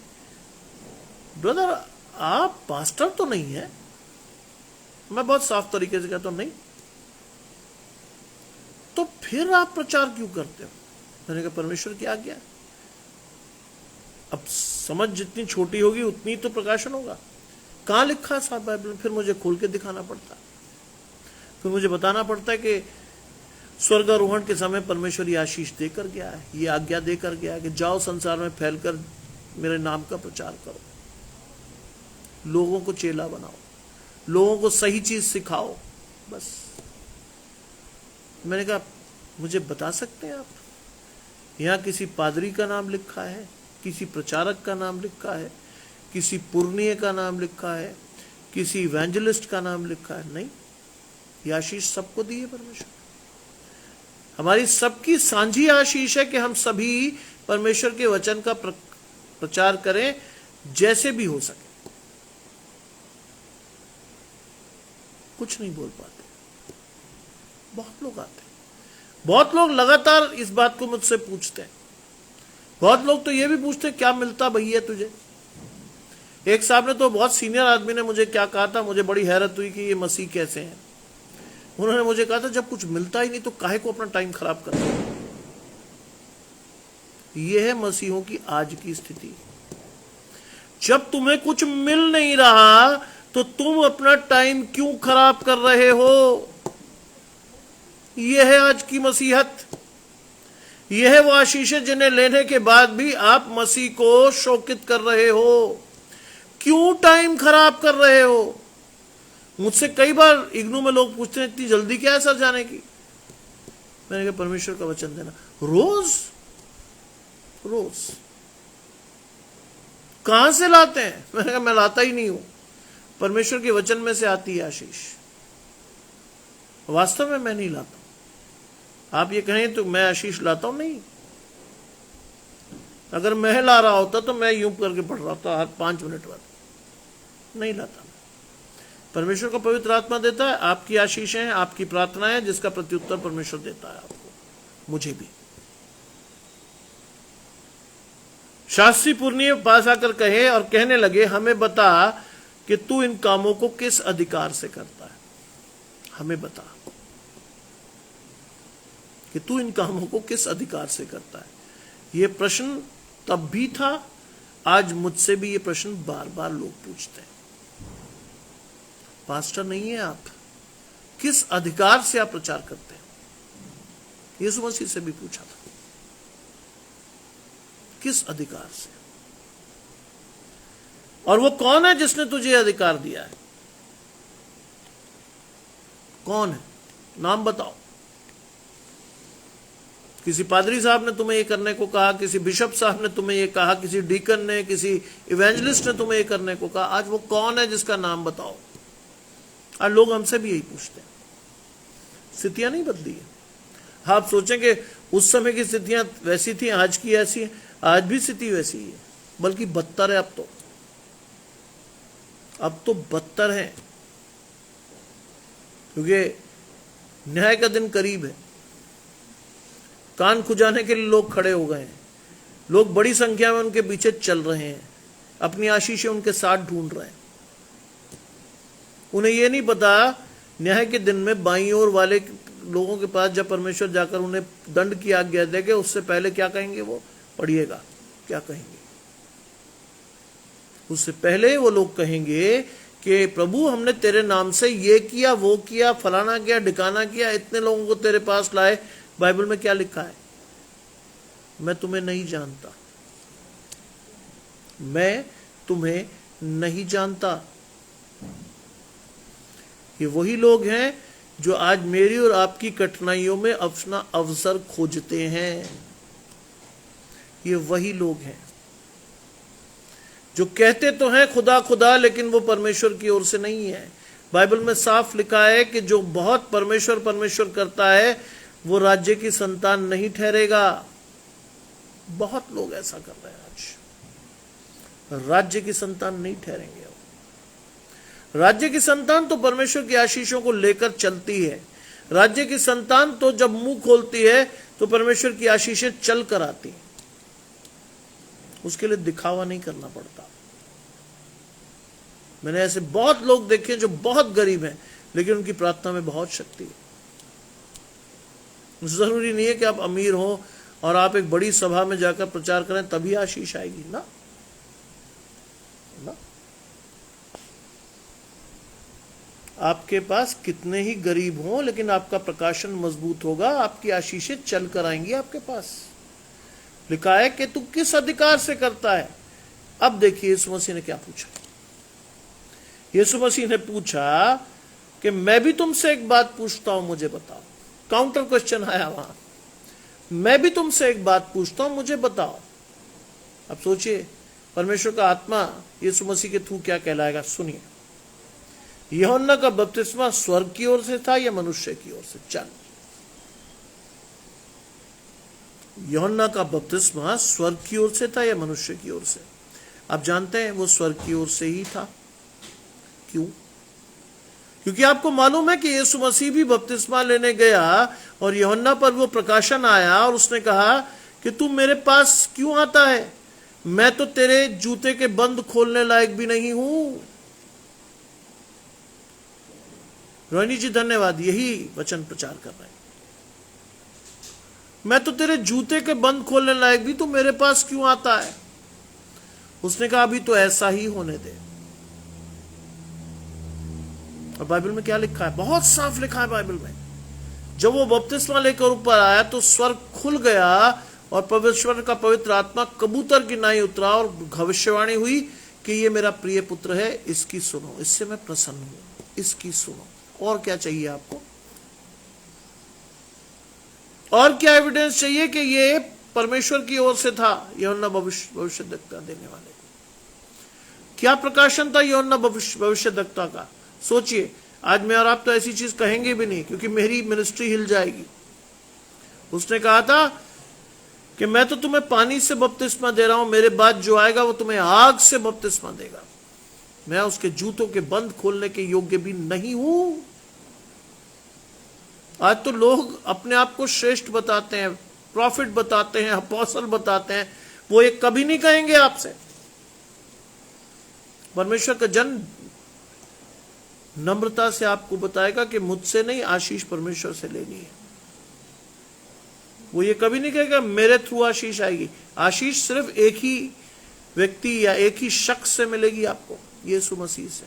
ब्रदर आप पास्टर तो नहीं है। मैं बहुत साफ तरीके से कहता हूं नहीं, तो फिर आप प्रचार क्यों करते हो? मैंने कहा परमेश्वर की आज्ञा। अब समझ जितनी छोटी होगी उतनी तो प्रकाशन होगा। कहां लिखा है साहब बाइबल में? फिर मुझे खोल के दिखाना पड़ता है, फिर मुझे बताना पड़ता है कि स्वर्गारोहण के समय परमेश्वर ये आशीष देकर गया है, ये आज्ञा देकर गया है कि जाओ संसार में फैलकर मेरे नाम का प्रचार करो, लोगों को चेला बनाओ, लोगों को सही चीज सिखाओ। बस मैंने कहा मुझे बता सकते हैं आप, यहां किसी पादरी का नाम लिखा है, किसी प्रचारक का नाम लिखा है, किसी पुरनिये का नाम लिखा है, किसी इवेंजलिस्ट का नाम लिखा है? नहीं, यह आशीष सबको दी है परमेश्वर। हमारी सबकी सांझी आशीष है कि हम सभी परमेश्वर के वचन का प्रचार करें जैसे भी हो सके। कुछ नहीं बोल पाते, बहुत लोग आते हैं, बहुत लोग लगातार इस बात को मुझसे पूछते हैं। बहुत लोग तो ये भी पूछते हैं क्या मिलता भैया तुझे। एक साहब ने तो, बहुत सीनियर आदमी ने मुझे क्या कहा था, मुझे बड़ी हैरत हुई कि ये मसीह कैसे हैं। उन्होंने मुझे कहा था जब कुछ मिलता ही नहीं तो काहे को अपना टाइम खराब करते हैं। यह है मसीहों की आज की स्थिति। जब तुम्हें कुछ मिल नहीं रहा तो तुम अपना टाइम क्यों खराब कर रहे हो? यह है आज की मसीहत। यह है वो आशीषें जिन्हें लेने के बाद भी आप मसीह को शोकित कर रहे हो। क्यों टाइम खराब कर रहे हो? मुझसे कई बार इग्नू में लोग पूछते हैं, इतनी जल्दी क्या है सर जाने की? मैंने कहा परमेश्वर का वचन देना रोज रोज। कहां से लाते हैं? मैंने कहा मैं लाता ही नहीं हूं, परमेश्वर के वचन में से आती है आशीष। वास्तव में मैं नहीं लाता। आप ये कहें तो मैं आशीष लाता हूं? नहीं। अगर मैं ला रहा होता तो मैं यूं करके पढ़ रहा था हर 5 मिनट बाद। नहीं लाता। परमेश्वर का पवित्र आत्मा देता है, आपकी आशीष है, आपकी प्रार्थना है, जिसका प्रत्युत्तर परमेश्वर देता है आपको, मुझे भी। शास्त्री पुरनिये पास आकर कहे और कहने लगे, हमें बता कि तू इन कामों को किस अधिकार से करता है। हमें बता कि तू इन कामों को किस अधिकार से करता है। यह प्रश्न तब भी था, आज मुझसे भी यह प्रश्न बार बार लोग पूछते हैं। पास्टर नहीं है आप, किस अधिकार से आप प्रचार करते हैं? यीशु मसीह से भी पूछा था, किस अधिकार से? और वो कौन है जिसने तुझे अधिकार दिया है? कौन है? नाम बताओ। किसी पादरी साहब ने तुम्हें ये करने को कहा, किसी बिशप साहब ने तुम्हें ये कहा, किसी डीकन ने, किसी इवेंजलिस्ट ने तुम्हें ये करने को कहा। आज वो कौन है जिसका नाम बताओ? आज लोग हमसे भी यही पूछते हैं। स्थितियां नहीं बदली है। आप सोचेंगे उस समय की स्थितियां वैसी थी, आज की ऐसी है। आज भी स्थिति वैसी ही है, बल्कि बदतर है। अब तो बदतर है, क्योंकि न्याय का दिन करीब है। कान खुजाने के लिए लोग खड़े हो गए हैं। लोग बड़ी संख्या में उनके पीछे चल रहे हैं, अपनी आशीषें उनके साथ ढूंढ रहे हैं। उन्हें यह नहीं पता न्याय के दिन में बाईं ओर वाले लोगों के पास जब परमेश्वर जाकर उन्हें दंड की आज्ञा देगा, उससे पहले क्या कहेंगे वो? पढ़िएगा क्या कहेंगे। उससे पहले वो लोग कहेंगे कि प्रभु हमने तेरे नाम से ये किया, वो किया, फलाना किया, ढिकाना किया, इतने लोगों को तेरे पास लाए। बाइबल में क्या लिखा है? मैं तुम्हें नहीं जानता, मैं तुम्हें नहीं जानता। ये वही लोग हैं जो आज मेरी और आपकी कठिनाइयों में अपना अवसर खोजते हैं। ये वही लोग हैं जो कहते तो हैं खुदा खुदा, लेकिन वो परमेश्वर की ओर से नहीं है। बाइबल में साफ लिखा है कि जो बहुत परमेश्वर परमेश्वर करता है वो राज्य की संतान नहीं ठहरेगा। बहुत लोग ऐसा कर रहे हैं, आज राज्य की संतान नहीं ठहरेंगे। राज्य की संतान तो परमेश्वर की आशीषों को लेकर चलती है। राज्य की संतान तो जब मुंह खोलती है तो परमेश्वर की आशीषें चल कर आती हैं। उसके लिए दिखावा नहीं करना पड़ता। मैंने ऐसे बहुत लोग देखे जो बहुत गरीब हैं, लेकिन उनकी प्रार्थना में बहुत शक्ति है। जरूरी नहीं है कि आप अमीर हो और आप एक बड़ी सभा में जाकर प्रचार करें तभी आशीष आएगी ना। आपके पास कितने ही गरीब हों, लेकिन आपका प्रकाशन मजबूत होगा, आपकी आशीषें चल कर आएंगी आपके पास। लिखा है कि तू किस अधिकार से करता है। अब देखिए यीशु मसीह ने क्या पूछा। यीशु मसीह ने पूछा कि मैं भी तुमसे एक बात पूछता हूं, मुझे बताओ। काउंटर क्वेश्चन आया वहां, मैं भी तुमसे एक बात पूछता हूं, मुझे बताओ। अब सोचिए परमेश्वर का आत्मा यीशु मसीह के थ्रू क्या कहलाएगा। सुनिए, यूहन्ना का बपतिस्मा स्वर्ग की ओर से था या मनुष्य की ओर से? चल, यूहन्ना का बपतिस्मा स्वर्ग की ओर से था या मनुष्य की ओर से? आप जानते हैं वो स्वर्ग की ओर से ही था। क्यों? क्योंकि आपको मालूम है कि यीशु मसीह भी बपतिस्मा लेने गया और यूहन्ना पर वो प्रकाशन आया और उसने कहा कि तू मेरे पास क्यों आता है? मैं तो तेरे जूते के बंद खोलने लायक भी नहीं हूं। रोहिणी जी धन्यवाद, यही वचन प्रचार कर रहे हैं। मैं तो तेरे जूते के बंद खोलने लायक भी, तू मेरे पास क्यों आता है? उसने कहा अभी तो ऐसा ही होने दे। और बाइबल में क्या लिखा है? बहुत साफ लिखा है बाइबल में। जब वो बपतिस्मा लेकर ऊपर आया तो स्वर्ग खुल गया और परमेश्वर का पवित्र आत्मा कबूतर की नाई उतरा और भविष्यवाणी हुई कि ये मेरा प्रिय पुत्र है, इसकी सुनो, इससे मैं प्रसन्न हूं, इसकी सुनो। और क्या चाहिए आपको? और क्या एविडेंस चाहिए कि ये परमेश्वर की ओर से था? यूहन्ना भविष्यद्वक्ता देने वाले, क्या प्रकाशन था यूहन्ना भविष्यद्वक्ता का? सोचिए, आज मैं और आप तो ऐसी चीज कहेंगे भी नहीं, क्योंकि मेरी मिनिस्ट्री हिल जाएगी। उसने कहा था कि मैं तो तुम्हें पानी से बपतिस्मा दे रहा हूं, मेरे बाद जो आएगा वो तुम्हें आग से बपतिस्मा देगा, मैं उसके जूतों के बंद खोलने के योग्य भी नहीं हूं। आज तो लोग अपने आप को श्रेष्ठ बताते हैं, प्रॉफिट बताते हैं, अपोस्टल बताते हैं, वो ये कभी नहीं कहेंगे आपसे। परमेश्वर का जन नम्रता से आपको बताएगा कि मुझसे नहीं, आशीष परमेश्वर से लेनी है। वो ये कभी नहीं कहेगा मेरे थ्रू आशीष आएगी। आशीष सिर्फ एक ही व्यक्ति या एक ही शख्स से मिलेगी आपको, यीशु मसीह से।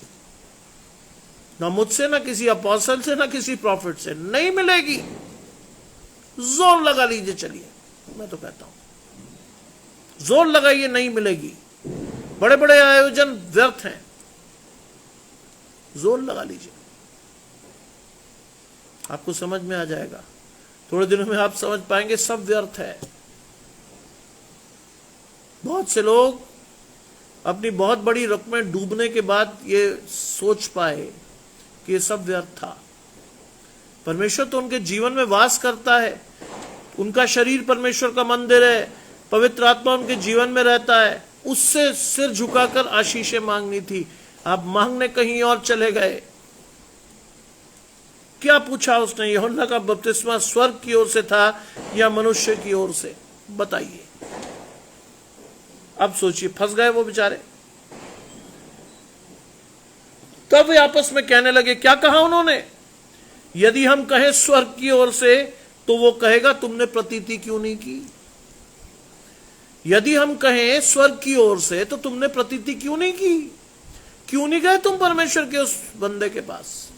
ना मुझसे, ना किसी अपोस्टल से, ना किसी प्रॉफिट से नहीं मिलेगी। जोर लगा लीजिए, चलिए, मैं तो कहता हूं जोर लगाइए, नहीं मिलेगी। बड़े बड़े आयोजन व्यर्थ हैं, जोर लगा लीजिए, आपको समझ में आ जाएगा। थोड़े दिनों में आप समझ पाएंगे सब व्यर्थ है। बहुत से लोग अपनी बहुत बड़ी रकमें डूबने के बाद ये सोच पाए कि ये सब व्यर्थ था। परमेश्वर तो उनके जीवन में वास करता है, उनका शरीर परमेश्वर का मंदिर है, पवित्र आत्मा उनके जीवन में रहता है। उससे सिर झुकाकर आशीषें मांगनी थी, आप मांगने कहीं और चले गए। क्या पूछा उसने? यूहन्ना का बपतिस्मा स्वर्ग की ओर से था या मनुष्य की ओर से? बताइए। अब सोचिए, फंस गए वो बेचारे। तब वे आपस में कहने लगे, क्या कहा उन्होंने? यदि हम कहें स्वर्ग की ओर से, तो वो कहेगा तुमने प्रतीति क्यों नहीं की। यदि हम कहें स्वर्ग की ओर से, तो तुमने प्रतीति क्यों नहीं की? क्यों नहीं गए तुम परमेश्वर के उस बंदे के पास?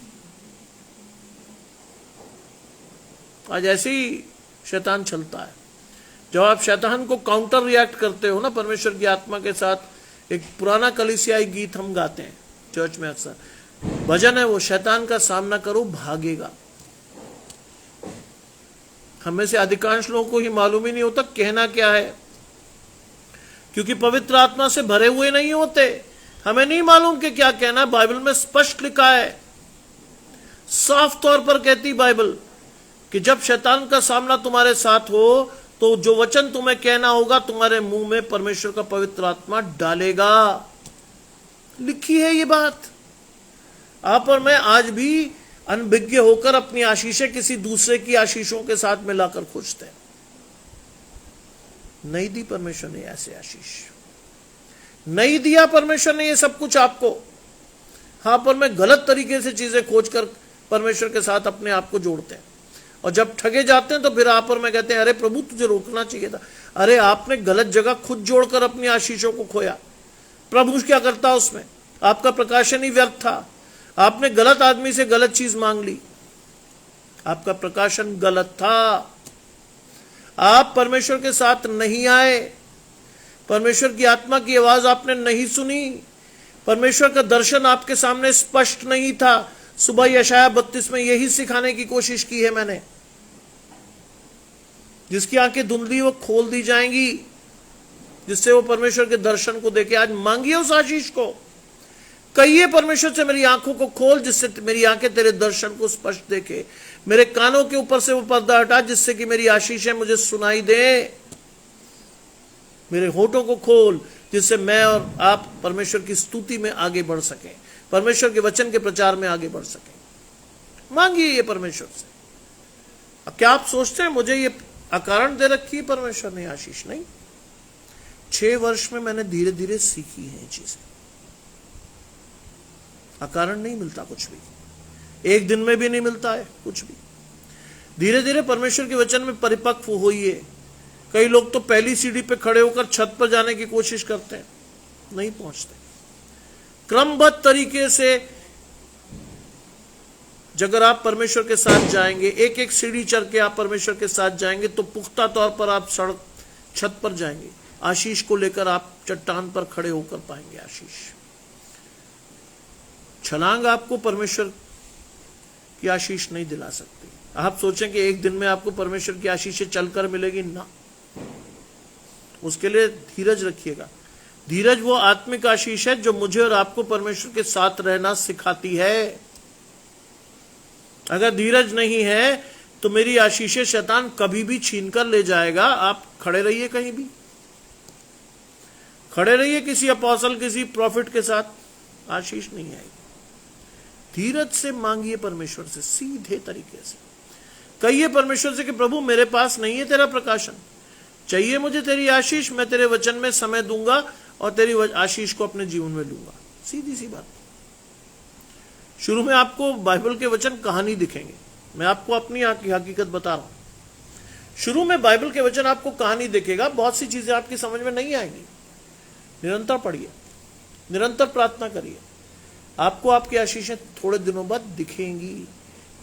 आज ऐसे ही शैतान चलता है। जब आप शैतान को काउंटर रिएक्ट करते हो ना परमेश्वर की आत्मा के साथ, एक पुराना कलीसियाई गीत हम गाते हैं चर्च में, अक्सर भजन है वो, शैतान का सामना करो भागेगा। हमें से अधिकांश लोगों को ही मालूम ही नहीं होता कहना क्या है, क्योंकि पवित्र आत्मा से भरे हुए नहीं होते। हमें नहीं मालूम कि क्या कहना। बाइबल में स्पष्ट लिखा है, साफ तौर पर कहती बाइबल कि जब शैतान का सामना तुम्हारे साथ हो, तो जो वचन तुम्हें कहना होगा तुम्हारे मुंह में परमेश्वर का पवित्र आत्मा डालेगा। लिखी है ये बात। आप और मैं आज भी अनभिज्ञ होकर अपनी आशीषें किसी दूसरे की आशीषों के साथ मिलाकर खोजते हैं। नहीं दी परमेश्वर ने ऐसे आशीष, नहीं दिया परमेश्वर ने ये सब कुछ आपको। हाँ, पर मैं गलत तरीके से चीजें खोजकर परमेश्वर के साथ अपने आप को जोड़ते हैं, और जब ठगे जाते हैं तो फिर आप और मैं कहते हैं अरे प्रभु तुझे रोकना चाहिए था। अरे आपने गलत जगह खुद जोड़कर अपनी आशीषों को खोया। प्रभु क्या करता उसमें? आपका प्रकाशन ही व्यर्थ था। आपने गलत आदमी से गलत चीज मांग ली, आपका प्रकाशन गलत था। आप परमेश्वर के साथ नहीं आए, परमेश्वर की आत्मा की आवाज आपने नहीं सुनी, परमेश्वर का दर्शन आपके सामने स्पष्ट नहीं था। सुबह यशाया 32 में यही सिखाने की कोशिश की है मैंने। जिसकी आंखें धुंधली वो खोल दी जाएंगी, जिससे वो परमेश्वर के दर्शन को देखे। आज मांगिए उस आशीष को, कहिए परमेश्वर से मेरी आंखों को खोल, जिससे मेरी आंखें तेरे दर्शन को स्पष्ट देखे। मेरे कानों के ऊपर से वो पर्दा हटा, जिससे कि मेरी आशीषें मुझे सुनाई दे। मेरे होठों को खोल, जिससे मैं और आप परमेश्वर की स्तुति में आगे बढ़ सकें, परमेश्वर के वचन के प्रचार में आगे बढ़ सकें। मांगिए ये परमेश्वर से। अब क्या आप सोचते हैं मुझे ये अकारण दे रखी है परमेश्वर ने आशीष? नहीं, 6 वर्ष में मैंने धीरे धीरे सीखी है ये चीजें। अकारण नहीं मिलता कुछ भी, एक दिन में भी नहीं मिलता है कुछ भी। धीरे धीरे परमेश्वर के वचन में परिपक्व होइए। कई लोग तो पहली सीढ़ी पे खड़े होकर छत पर जाने की कोशिश करते हैं, नहीं पहुंचते। क्रमबद्ध तरीके से अगर आप परमेश्वर के साथ जाएंगे, एक एक सीढ़ी चढ़ के आप परमेश्वर के साथ जाएंगे, तो पुख्ता तौर पर आप छत पर जाएंगे। आशीष को लेकर आप चट्टान पर खड़े होकर पाएंगे आशीष। छलांग आपको परमेश्वर की आशीष नहीं दिला सकती। आप सोचें कि एक दिन में आपको परमेश्वर की आशीष चलकर मिलेगी, ना। उसके लिए धीरज रखिएगा। धीरज वो आत्मिक आशीष है जो मुझे और आपको परमेश्वर के साथ रहना सिखाती है। अगर धीरज नहीं है तो मेरी आशीषें शैतान कभी भी छीन कर ले जाएगा। आप खड़े रहिए, कहीं भी खड़े रहिए, किसी अपोस्टल किसी प्रॉफिट के साथ, आशीष नहीं आएगी। धीरज से मांगिए परमेश्वर से, सीधे तरीके से कहिए परमेश्वर से कि प्रभु मेरे पास नहीं है तेरा प्रकाशन, चाहिए मुझे तेरी आशीष, मैं तेरे वचन में समय दूंगा और तेरी आशीष को अपने जीवन में लूंगा। सीधी सी बात। शुरू में आपको बाइबल के वचन कहानी दिखेंगे। मैं आपको अपनी हकीकत बता रहा हूं। शुरू में बाइबल के वचन आपको कहानी दिखेगा, बहुत सी चीजें आपकी समझ में नहीं आएंगी। निरंतर पढ़िए, निरंतर प्रार्थना करिए, आपको आपकी आशीषें थोड़े दिनों बाद दिखेंगी।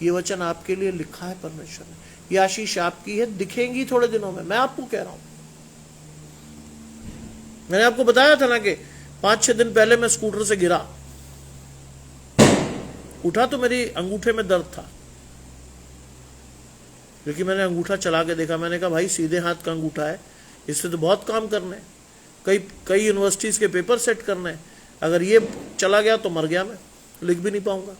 ये वचन आपके लिए लिखा है परमेश्वर ने, ये आशीष आपकी है, दिखेंगी थोड़े दिनों में। मैं आपको कह रहा हूं, मैंने आपको बताया था ना कि 5-6 दिन पहले मैं स्कूटर से गिरा, उठा तो मेरी अंगूठे में दर्द था, क्योंकि मैंने अंगूठा चला के देखा। मैंने कहा भाई सीधे हाथ का अंगूठा है, इससे तो बहुत काम करने, कई यूनिवर्सिटीज के पेपर सेट करने, अगर ये चला गया तो मर गया, मैं लिख भी नहीं पाऊंगा।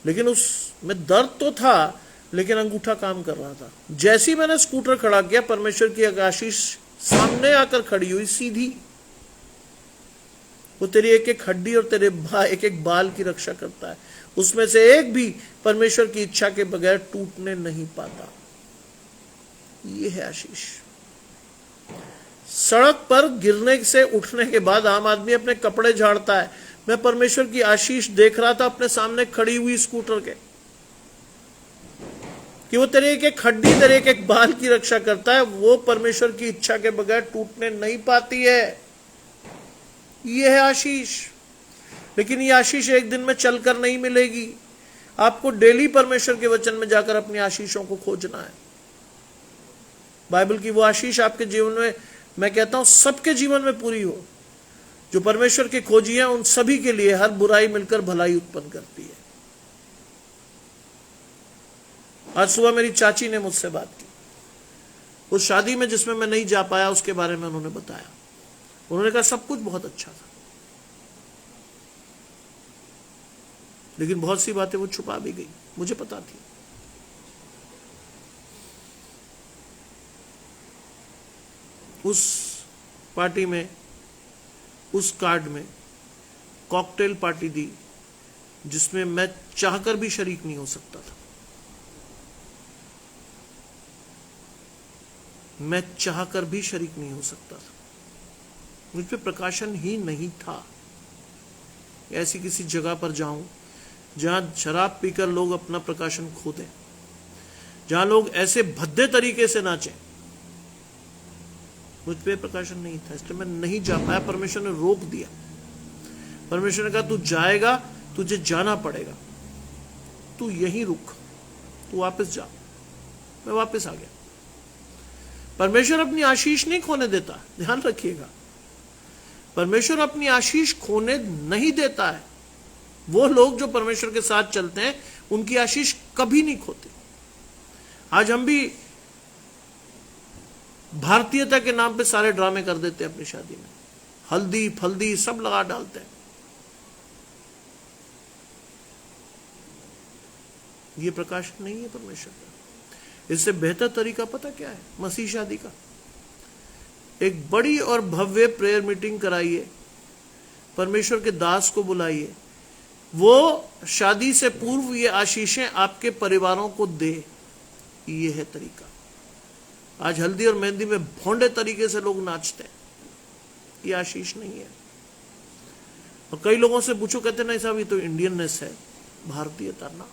लेकिन उसमें दर्द तो था, लेकिन अंगूठा काम कर रहा था। जैसे ही मैंने स्कूटर खड़ा किया, परमेश्वर की आशीष सामने आकर खड़ी हुई सीधी। वो तेरी एक एक हड्डी और तेरे एक एक बाल की रक्षा करता है, उसमें से एक भी परमेश्वर की इच्छा के बगैर टूटने नहीं पाता। ये है आशीष। सड़क पर गिरने से उठने के बाद आम आदमी अपने कपड़े झाड़ता है, मैं परमेश्वर की आशीष देख रहा था अपने सामने खड़ी हुई स्कूटर के, कि वो तेरे एक एक हड्डी तेरे एक एक बाल की रक्षा करता है। वो परमेश्वर की इच्छा के बगैर टूटने नहीं पाती है। ये है आशीष। लेकिन ये आशीष एक दिन में चलकर नहीं मिलेगी। आपको डेली परमेश्वर के वचन में जाकर अपनी आशीषों को खोजना है। बाइबल की वो आशीष आपके जीवन में, मैं कहता हूं सबके जीवन में पूरी हो। जो परमेश्वर के खोजी हैं उन सभी के लिए हर बुराई मिलकर भलाई उत्पन्न करती है। आज सुबह मेरी चाची ने मुझसे बात की, उस शादी में जिसमें मैं नहीं जा पाया उसके बारे में उन्होंने बताया। उन्होंने कहा सब कुछ बहुत अच्छा था, लेकिन बहुत सी बातें वो छुपा भी गई, मुझे पता थी। उस पार्टी में, उस कार्ड में कॉकटेल पार्टी दी जिसमें मैं चाहकर भी शरीक नहीं हो सकता था। मैं चाहकर भी शरीक नहीं हो सकता था। मुझ पे प्रकाशन ही नहीं था। ऐसी किसी जगह पर जाऊं जहां शराब पीकर लोग अपना प्रकाशन खो दें, जहां लोग ऐसे भद्दे तरीके से नाचें, मुझ पे प्रकाशन नहीं था, इसलिए मैं नहीं जा पाया। परमेश्वर ने रोक दिया। परमेश्वर ने कहा तू जाएगा, तुझे जाना पड़ेगा, तू यहीं रुक, तू वापस जा। मैं वापस आ गया। परमेश्वर अपनी आशीष नहीं खोने देता, ध्यान रखिएगा। परमेश्वर अपनी आशीष खोने नहीं देता है। वो लोग जो परमेश्वर के साथ चलते हैं उनकी आशीष कभी नहीं खोती। आज हम भी भारतीयता के नाम पे सारे ड्रामे कर देते हैं अपनी शादी में, हल्दी फल्दी सब लगा डालते हैं। ये प्रकाश नहीं है परमेश्वर का। इससे बेहतर तरीका पता क्या है? मसीह शादी का। एक बड़ी और भव्य प्रेयर मीटिंग कराइए, परमेश्वर के दास को बुलाइए, वो शादी से पूर्व ये आशीषें आपके परिवारों को दे। ये है तरीका। आज हल्दी और मेहंदी में भोंडे तरीके से लोग नाचते हैं, ये आशीष नहीं है। और कई लोगों से पूछो, कहते नहीं साहब ये तो इंडियननेस है, भारतीयता ना।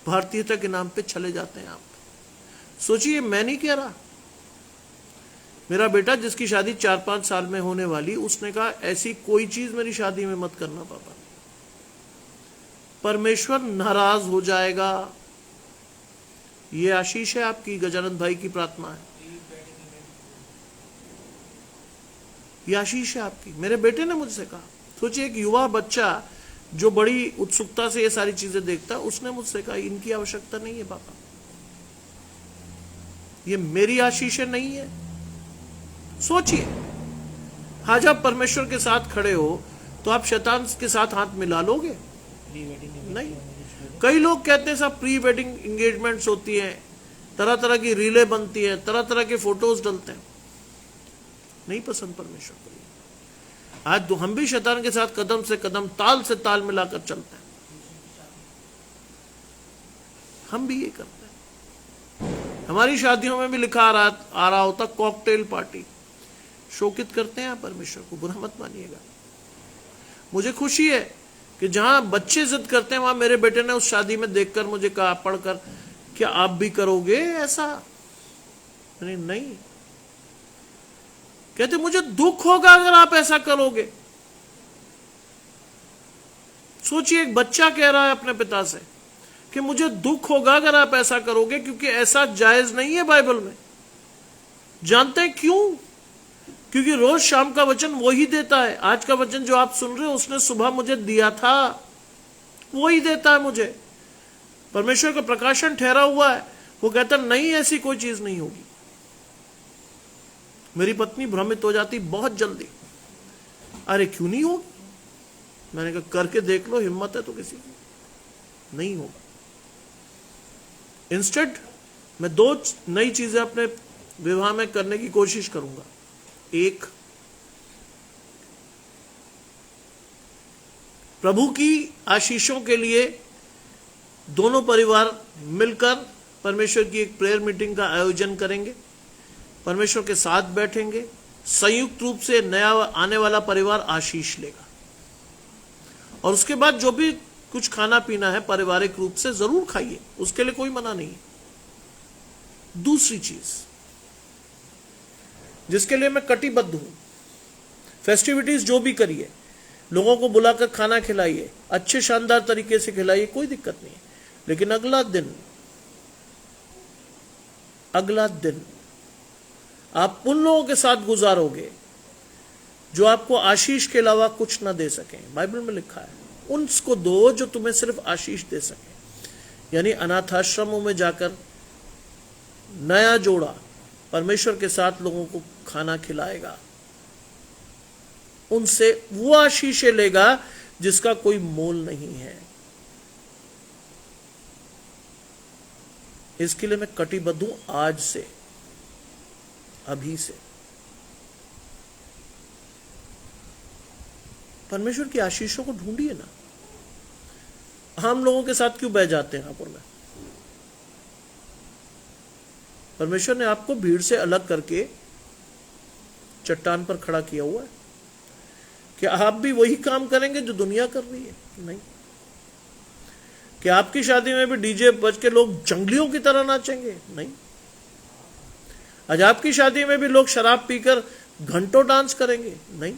भारतीयता के नाम पे चले जाते हैं आप। सोचिए, मैं नहीं कह रहा। मेरा बेटा जिसकी शादी 4-5 साल में होने वाली, उसने कहा ऐसी कोई चीज मेरी शादी में मत करना पापा, परमेश्वर नाराज हो जाएगा। ये आशीष है आपकी, गजानंद भाई की प्रार्थना है। ये आशीष है आपकी। मेरे बेटे ने मुझसे कहा, सोचिए एक युवा बच्चा जो बड़ी उत्सुकता से ये सारी चीजें देखता है, उसने मुझसे कहा इनकी आवश्यकता नहीं है पापा, ये मेरी आशीष नहीं है। सोचिए, आज आप परमेश्वर के साथ खड़े हो तो आप शैतान के साथ हाथ मिला लोगे? नहीं। कई लोग कहते हैं साहब प्री वेडिंग एंगेजमेंट्स होती हैं, तरह तरह की रीलें बनती हैं, तरह तरह के फोटोज डलते हैं। नहीं पसंद परमेश्वर को। आज तो हम भी शैतान के साथ कदम से कदम, ताल से ताल मिलाकर चलते हैं। हम भी ये करते हैं। हमारी शादियों में भी लिखा आ रहा होता कॉकटेल पार्टी। शोकित करते हैं परमेश्वर को, बुरा मत मानिएगा। मुझे खुशी है कि जहां बच्चे जिद करते हैं, वहां मेरे बेटे ने उस शादी में देखकर मुझे कहा, पढ़कर, क्या आप भी करोगे ऐसा? नहीं। कहते मुझे दुख होगा अगर आप ऐसा करोगे। सोचिए, एक बच्चा कह रहा है अपने पिता से कि मुझे दुख होगा अगर आप ऐसा करोगे, क्योंकि ऐसा जायज नहीं है बाइबल में। जानते हैं क्यों? क्योंकि रोज शाम का वचन वही देता है। आज का वचन जो आप सुन रहे हो, उसने सुबह मुझे दिया था, वही देता है मुझे। परमेश्वर का प्रकाशन ठहरा हुआ है। वो कहता नहीं, ऐसी कोई चीज नहीं होगी। मेरी पत्नी भ्रमित हो जाती बहुत जल्दी, अरे क्यों नहीं होगी? मैंने कहा करके देख लो, हिम्मत है तो किसी की। नहीं होगा। इंस्टेड मैं 2 नई चीजें अपने विवाह में करने की कोशिश करूंगा। एक, प्रभु की आशीषों के लिए दोनों परिवार मिलकर परमेश्वर की एक प्रेयर मीटिंग का आयोजन करेंगे। परमेश्वर के साथ बैठेंगे। संयुक्त रूप से नया आने वाला परिवार आशीष लेगा। और उसके बाद जो भी कुछ खाना पीना है पारिवारिक रूप से जरूर खाइए, उसके लिए कोई मना नहीं है। दूसरी चीज जिसके लिए मैं कटिबद्ध हूं, फेस्टिविटीज जो भी करिए, लोगों को बुलाकर खाना खिलाइए, अच्छे शानदार तरीके से खिलाइए, कोई दिक्कत नहीं है। लेकिन अगला दिन आप उन लोगों के साथ गुजारोगे जो आपको आशीष के अलावा कुछ ना दे सकें। बाइबल में लिखा है, उनको दो जो तुम्हें सिर्फ आशीष दे सके। यानी अनाथाश्रमों में जाकर नया जोड़ा परमेश्वर के साथ लोगों को खाना खिलाएगा, उनसे वो आशीषें लेगा जिसका कोई मोल नहीं है। इसके लिए मैं कटिबद्ध हूं आज से, अभी से। परमेश्वर की आशीषों को ढूंढिए ना। हम लोगों के साथ क्यों बह जाते हैं यहां पर? में परमेश्वर ने आपको भीड़ से अलग करके चट्टान पर खड़ा किया हुआ है। क्या आप भी वही काम करेंगे जो दुनिया कर रही है? नहीं। क्या आपकी शादी में भी डीजे बज के लोग जंगलियों की तरह नाचेंगे? नहीं। आज आपकी शादी में भी लोग शराब पीकर घंटों डांस करेंगे? नहीं।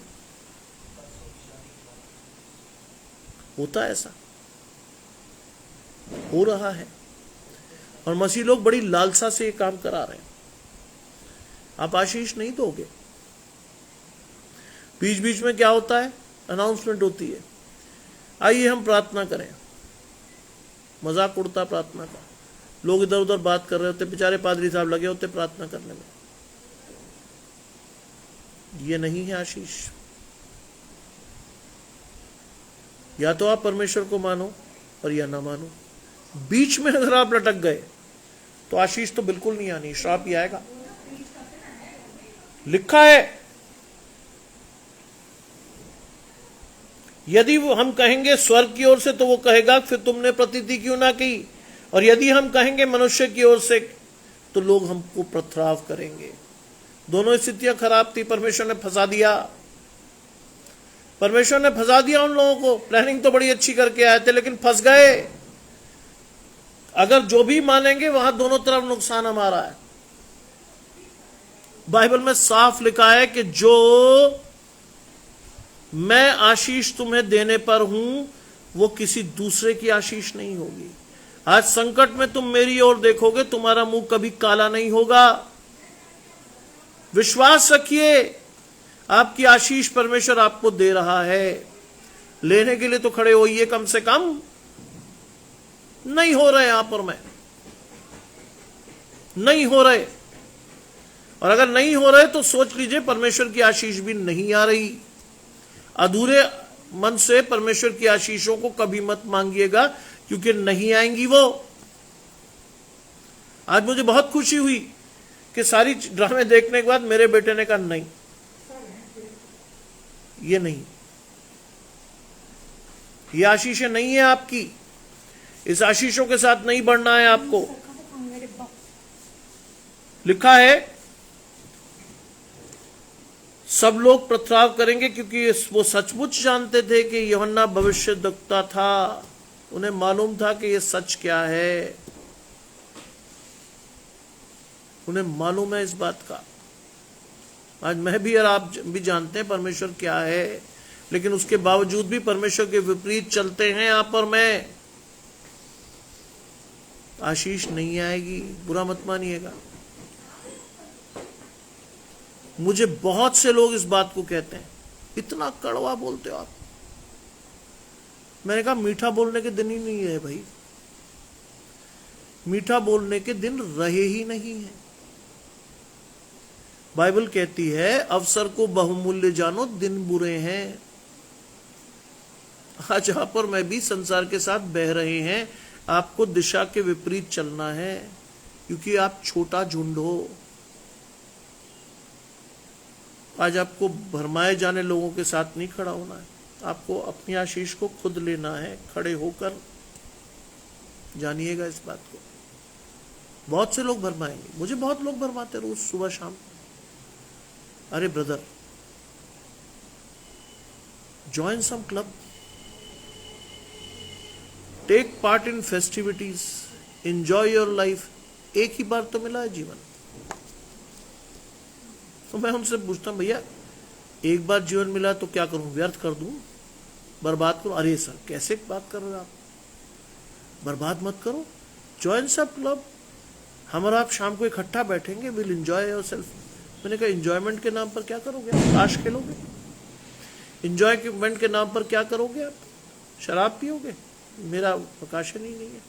होता ऐसा, हो रहा है, और मसीह लोग बड़ी लालसा से ये काम करा रहे हैं। आप आशीष नहीं दोगे। बीच बीच में क्या होता है? अनाउंसमेंट होती है, आइए हम प्रार्थना करें। मजाक उड़ता प्रार्थना का, लोग इधर उधर बात कर रहे होते, बेचारे पादरी साहब लगे होते प्रार्थना करने में। ये नहीं है आशीष। या तो आप परमेश्वर को मानो और या ना मानो। बीच में अगर आप लटक गए तो आशीष तो बिल्कुल नहीं आनी, श्राप ही आएगा। लिखा है, यदि वो हम कहेंगे स्वर्ग की ओर से तो वो कहेगा फिर तुमने प्रतीति क्यों ना की, और यदि हम कहेंगे मनुष्य की ओर से तो लोग हमको पथराव करेंगे। दोनों स्थितियां खराब थी। परमेश्वर ने फंसा दिया। परमेश्वर ने फंसा दिया उन लोगों को। प्लानिंग तो बड़ी अच्छी करके आए थे लेकिन फंस गए। अगर जो भी मानेंगे वहां दोनों तरफ नुकसान हमारा है। बाइबल में साफ लिखा है कि जो मैं आशीष तुम्हें देने पर हूं वो किसी दूसरे की आशीष नहीं होगी। आज संकट में तुम मेरी ओर देखोगे, तुम्हारा मुंह कभी काला नहीं होगा। विश्वास रखिए। आपकी आशीष परमेश्वर आपको दे रहा है। लेने के लिए तो खड़े होइए कम से कम। नहीं हो रहे आप और मैं, नहीं हो रहे। और अगर नहीं हो रहे तो सोच लीजिए परमेश्वर की आशीष भी नहीं आ रही। अधूरे मन से परमेश्वर की आशीषों को कभी मत मांगिएगा, क्योंकि नहीं आएंगी वो। आज मुझे बहुत खुशी हुई कि सारी ड्रामे देखने के बाद मेरे बेटे ने कहा नहीं, ये नहीं, ये आशीषें नहीं है आपकी। इस आशीषों के साथ नहीं बढ़ना है आपको। लिखा है सब लोग पथराव करेंगे, क्योंकि वो सचमुच जानते थे कि यूहन्ना भविष्यद्वक्ता था। उन्हें मालूम था कि ये सच क्या है, उन्हें मालूम है इस बात का। आज मैं भी और आप भी जानते हैं परमेश्वर क्या है, लेकिन उसके बावजूद भी परमेश्वर के विपरीत चलते हैं आप और मैं। आशीष नहीं आएगी, बुरा मत मानिएगा। मुझे बहुत से लोग इस बात को कहते हैं, इतना कड़वा बोलते हो आप। मैंने कहा मीठा बोलने के दिन ही नहीं है भाई, मीठा बोलने के दिन रहे ही नहीं है। बाइबल कहती है अवसर को बहुमूल्य जानो, दिन बुरे हैं। आज यहां पर मैं भी संसार के साथ बह रहे हैं। आपको दिशा के विपरीत चलना है, क्योंकि आप छोटा झुंड हो। आज आपको भरमाए जाने लोगों के साथ नहीं खड़ा होना है, आपको अपनी आशीष को खुद लेना है, खड़े होकर। जानिएगा इस बात को। बहुत से लोग भरमाएंगे, मुझे बहुत लोग भरमाते रोज सुबह शाम। अरे brother, join some club, take part in festivities, enjoy your life. एक ही बार तो मिला है जीवन। तो मैं उनसे पूछता हूं, भैया एक बार जीवन मिला तो क्या करूं, व्यर्थ कर दूं, बर्बाद करूं? अरे सर कैसे बात कर रहे हो आप, बर्बाद मत करो। ज्वाइन सब क्लब, हम और आप शाम को इकट्ठा बैठेंगे, विल एंजॉय योरसेल्फ। मैंने कहा एंजॉयमेंट के नाम पर क्या करोगे आप? ताश खेलोगे? एंजॉयमेंट के नाम पर क्या करोगे आप? शराब पियोगे? मेरा प्रकाशन ही नहीं है।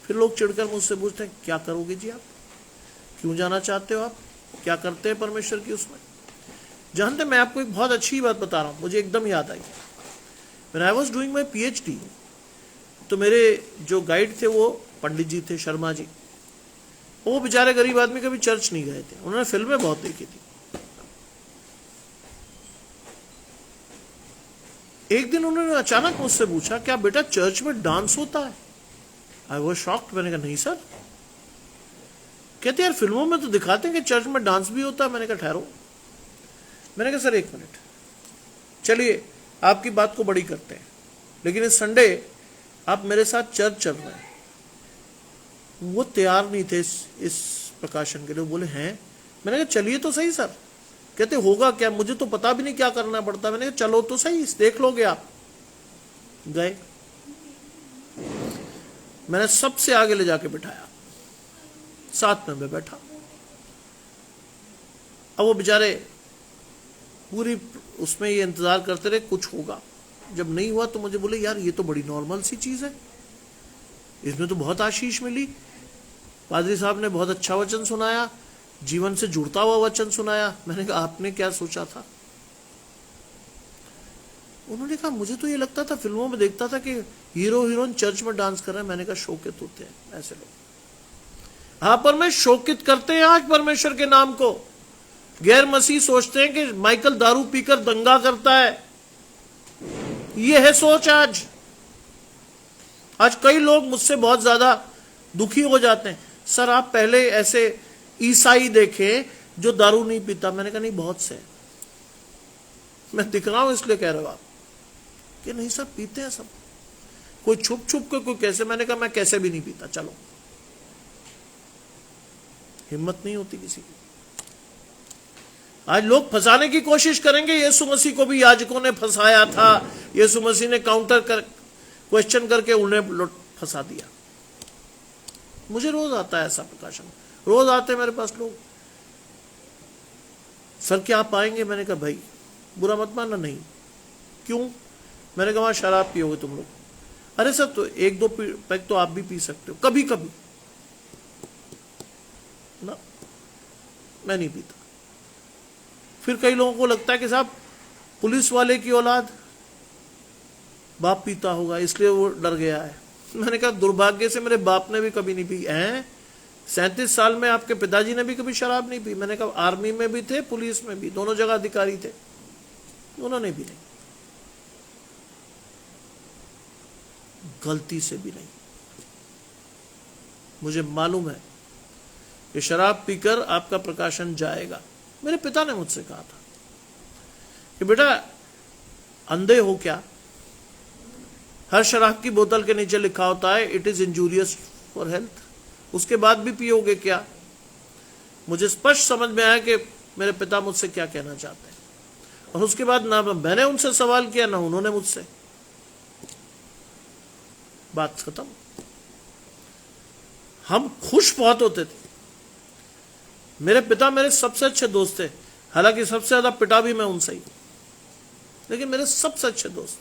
फिर लोग चिढ़कर मुझसे पूछते हैं क्या करोगे जी आप, क्यों जाना चाहते हो आप, क्या करते हैं परमेश्वर की उसमें? जानते, मैं आपको एक बहुत अच्छी बात बता रहा हूं, मुझे एकदम याद आई। When I was doing my PhD, तो मेरे जो गाइड थे वो पंडित जी थे, शर्मा जी। वो बेचारे गरीब आदमी कभी चर्च नहीं गए थे, उन्होंने फिल्में बहुत देखी थी। एक दिन उन्होंने अचानक मुझसे पूछा क्या बेटा चर्च में डांस होता है? I was shocked. मैंने कहा नहीं सर। कहते यार फिल्मों में तो दिखाते हैं कि चर्च में डांस भी होता है। मैंने कहा ठहरो। मैंने कहा सर एक मिनट, चलिए आपकी बात को बड़ी करते हैं, लेकिन इस संडे आप मेरे साथ चर्च चल रहे हैं। वो तैयार नहीं थे इस प्रकाशन के लिए। बोले हैं? मैंने कहा चलिए तो सही सर। कहते होगा क्या, मुझे तो पता भी नहीं क्या करना पड़ता। मैंने कहा चलो तो सही, देख लोगे आप। गए, मैंने सबसे आगे ले जाके बिठाया, साथ में मैं बैठा। अब वो बेचारे पूरी उसमें ये इंतजार करते रहे कुछ होगा। जब नहीं हुआ तो मुझे बोले यार ये तो बड़ी नॉर्मल सी चीज है, इसमें तो बहुत आशीष मिली। पादरी साहब ने बहुत अच्छा वचन सुनाया, जीवन से जुड़ता हुआ वचन सुनाया। मैंने कहा आपने क्या सोचा था? उन्होंने कहा मुझे तो ये लगता था, फिल्मों में देखता था कि हीरो हीरोइन चर्च में डांस कर रहे हैं। मैंने कहा शोकित होते हैं ऐसे लोग। हाँ पर मैं शोकित करते हैं आज परमेश्वर के नाम को। गैर मसीह सोचते हैं कि माइकल दारू पीकर दंगा करता है, ये है सोच। आज कई लोग मुझसे बहुत ज्यादा दुखी हो जाते हैं। सर आप पहले ऐसे ईसाई देखे जो दारू नहीं पीता। मैंने कहा नहीं बहुत से, मैं दिख रहा हूं इसलिए कह रहा हूं आप कि नहीं सर पीते हैं सब, कोई छुप छुप के कोई कैसे। मैंने कहा मैं कैसे भी नहीं पीता, चलो। हिम्मत नहीं होती किसी की। आज लोग फंसाने की कोशिश करेंगे। यीशु मसीह को भी याजकों ने फंसाया था, यीशु मसीह ने काउंटर कर क्वेश्चन करके उन्हें फंसा दिया। मुझे रोज आता है ऐसा प्रकाशन, रोज आते मेरे पास लोग। सर क्या आप आएंगे? मैंने कहा भाई बुरा मत मानना। नहीं। क्यों? मैंने कहा वहां शराब पियोगे तुम लोग। अरे सर तो एक दो पैक तो आप भी पी सकते हो कभी कभी ना, मैं नहीं पीता। फिर कई लोगों को लगता है कि साहब पुलिस वाले की औलाद, बाप पीता होगा इसलिए वो डर गया है। मैंने कहा दुर्भाग्य से मेरे बाप ने भी कभी नहीं पी है। 37 साल में आपके पिताजी ने भी कभी शराब नहीं पी। मैंने कहा आर्मी में भी थे, पुलिस में भी, दोनों जगह अधिकारी थे, उन्होंने भी नहीं, गलती से भी नहीं। मुझे मालूम है कि शराब पीकर आपका प्रकाशन जाएगा। मेरे पिता ने मुझसे कहा था कि बेटा अंधे हो क्या? हर शराब की बोतल के नीचे लिखा होता है it is injurious for health, उसके बाद भी पियोगे क्या? मुझे स्पष्ट समझ में आया कि मेरे पिता मुझसे क्या कहना चाहते हैं, और उसके बाद ना मैंने उनसे सवाल किया ना उन्होंने मुझसे। बात खत्म। हम खुश बहुत होते थे। मेरे पिता मेरे सबसे अच्छे दोस्त थे, हालांकि सबसे ज्यादा पिटा भी मैं उनसे ही, लेकिन मेरे सबसे अच्छे दोस्त।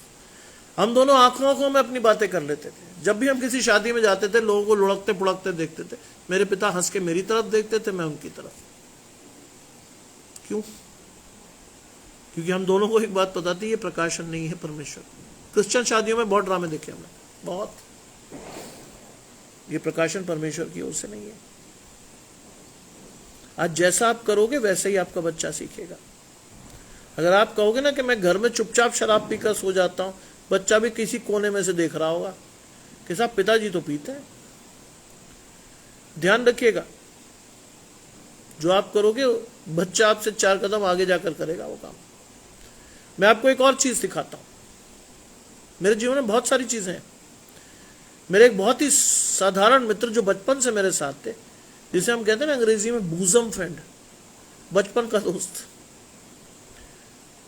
हम दोनों आंखों आंखों में अपनी बातें कर लेते थे। जब भी हम किसी शादी में जाते थे लोगों को लुढ़कते पुढ़कते देखते थे, मेरे पिता हंस के मेरी तरफ देखते थे, मैं उनकी तरफ। क्यों? क्योंकि हम दोनों को एक बात पता थी, ये प्रकाशन नहीं है परमेश्वर। क्रिश्चियन शादियों में बहुत ड्रामे देखे हमने, बहुत। ये प्रकाशन परमेश्वर की ओर से नहीं है। आज जैसा आप करोगे वैसे ही आपका बच्चा सीखेगा। अगर आप कहोगे ना कि मैं घर में चुपचाप शराब पीकर सो जाता हूं, बच्चा भी किसी कोने में से देख रहा होगा कि साहब पिताजी तो पीते हैं। ध्यान रखिएगा, जो आप करोगे बच्चा आपसे 4 कदम आगे जाकर करेगा वो काम। मैं आपको एक और चीज सिखाता हूं। मेरे जीवन में बहुत सारी चीजें हैं। मेरे एक बहुत ही साधारण मित्र जो बचपन से मेरे साथ थे, जिसे हम कहते हैं ना अंग्रेजी में बूजम फ्रेंड, बचपन का दोस्त।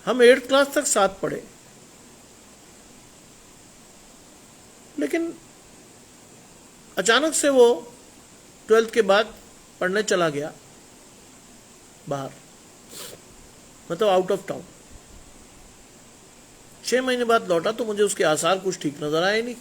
हम 8th क्लास तक साथ पढ़े, लेकिन अचानक से वो 12th के बाद पढ़ने चला गया बाहर, मतलब आउट ऑफ टाउन। 6 महीने बाद लौटा तो मुझे उसके आसार कुछ ठीक नजर आए नहीं।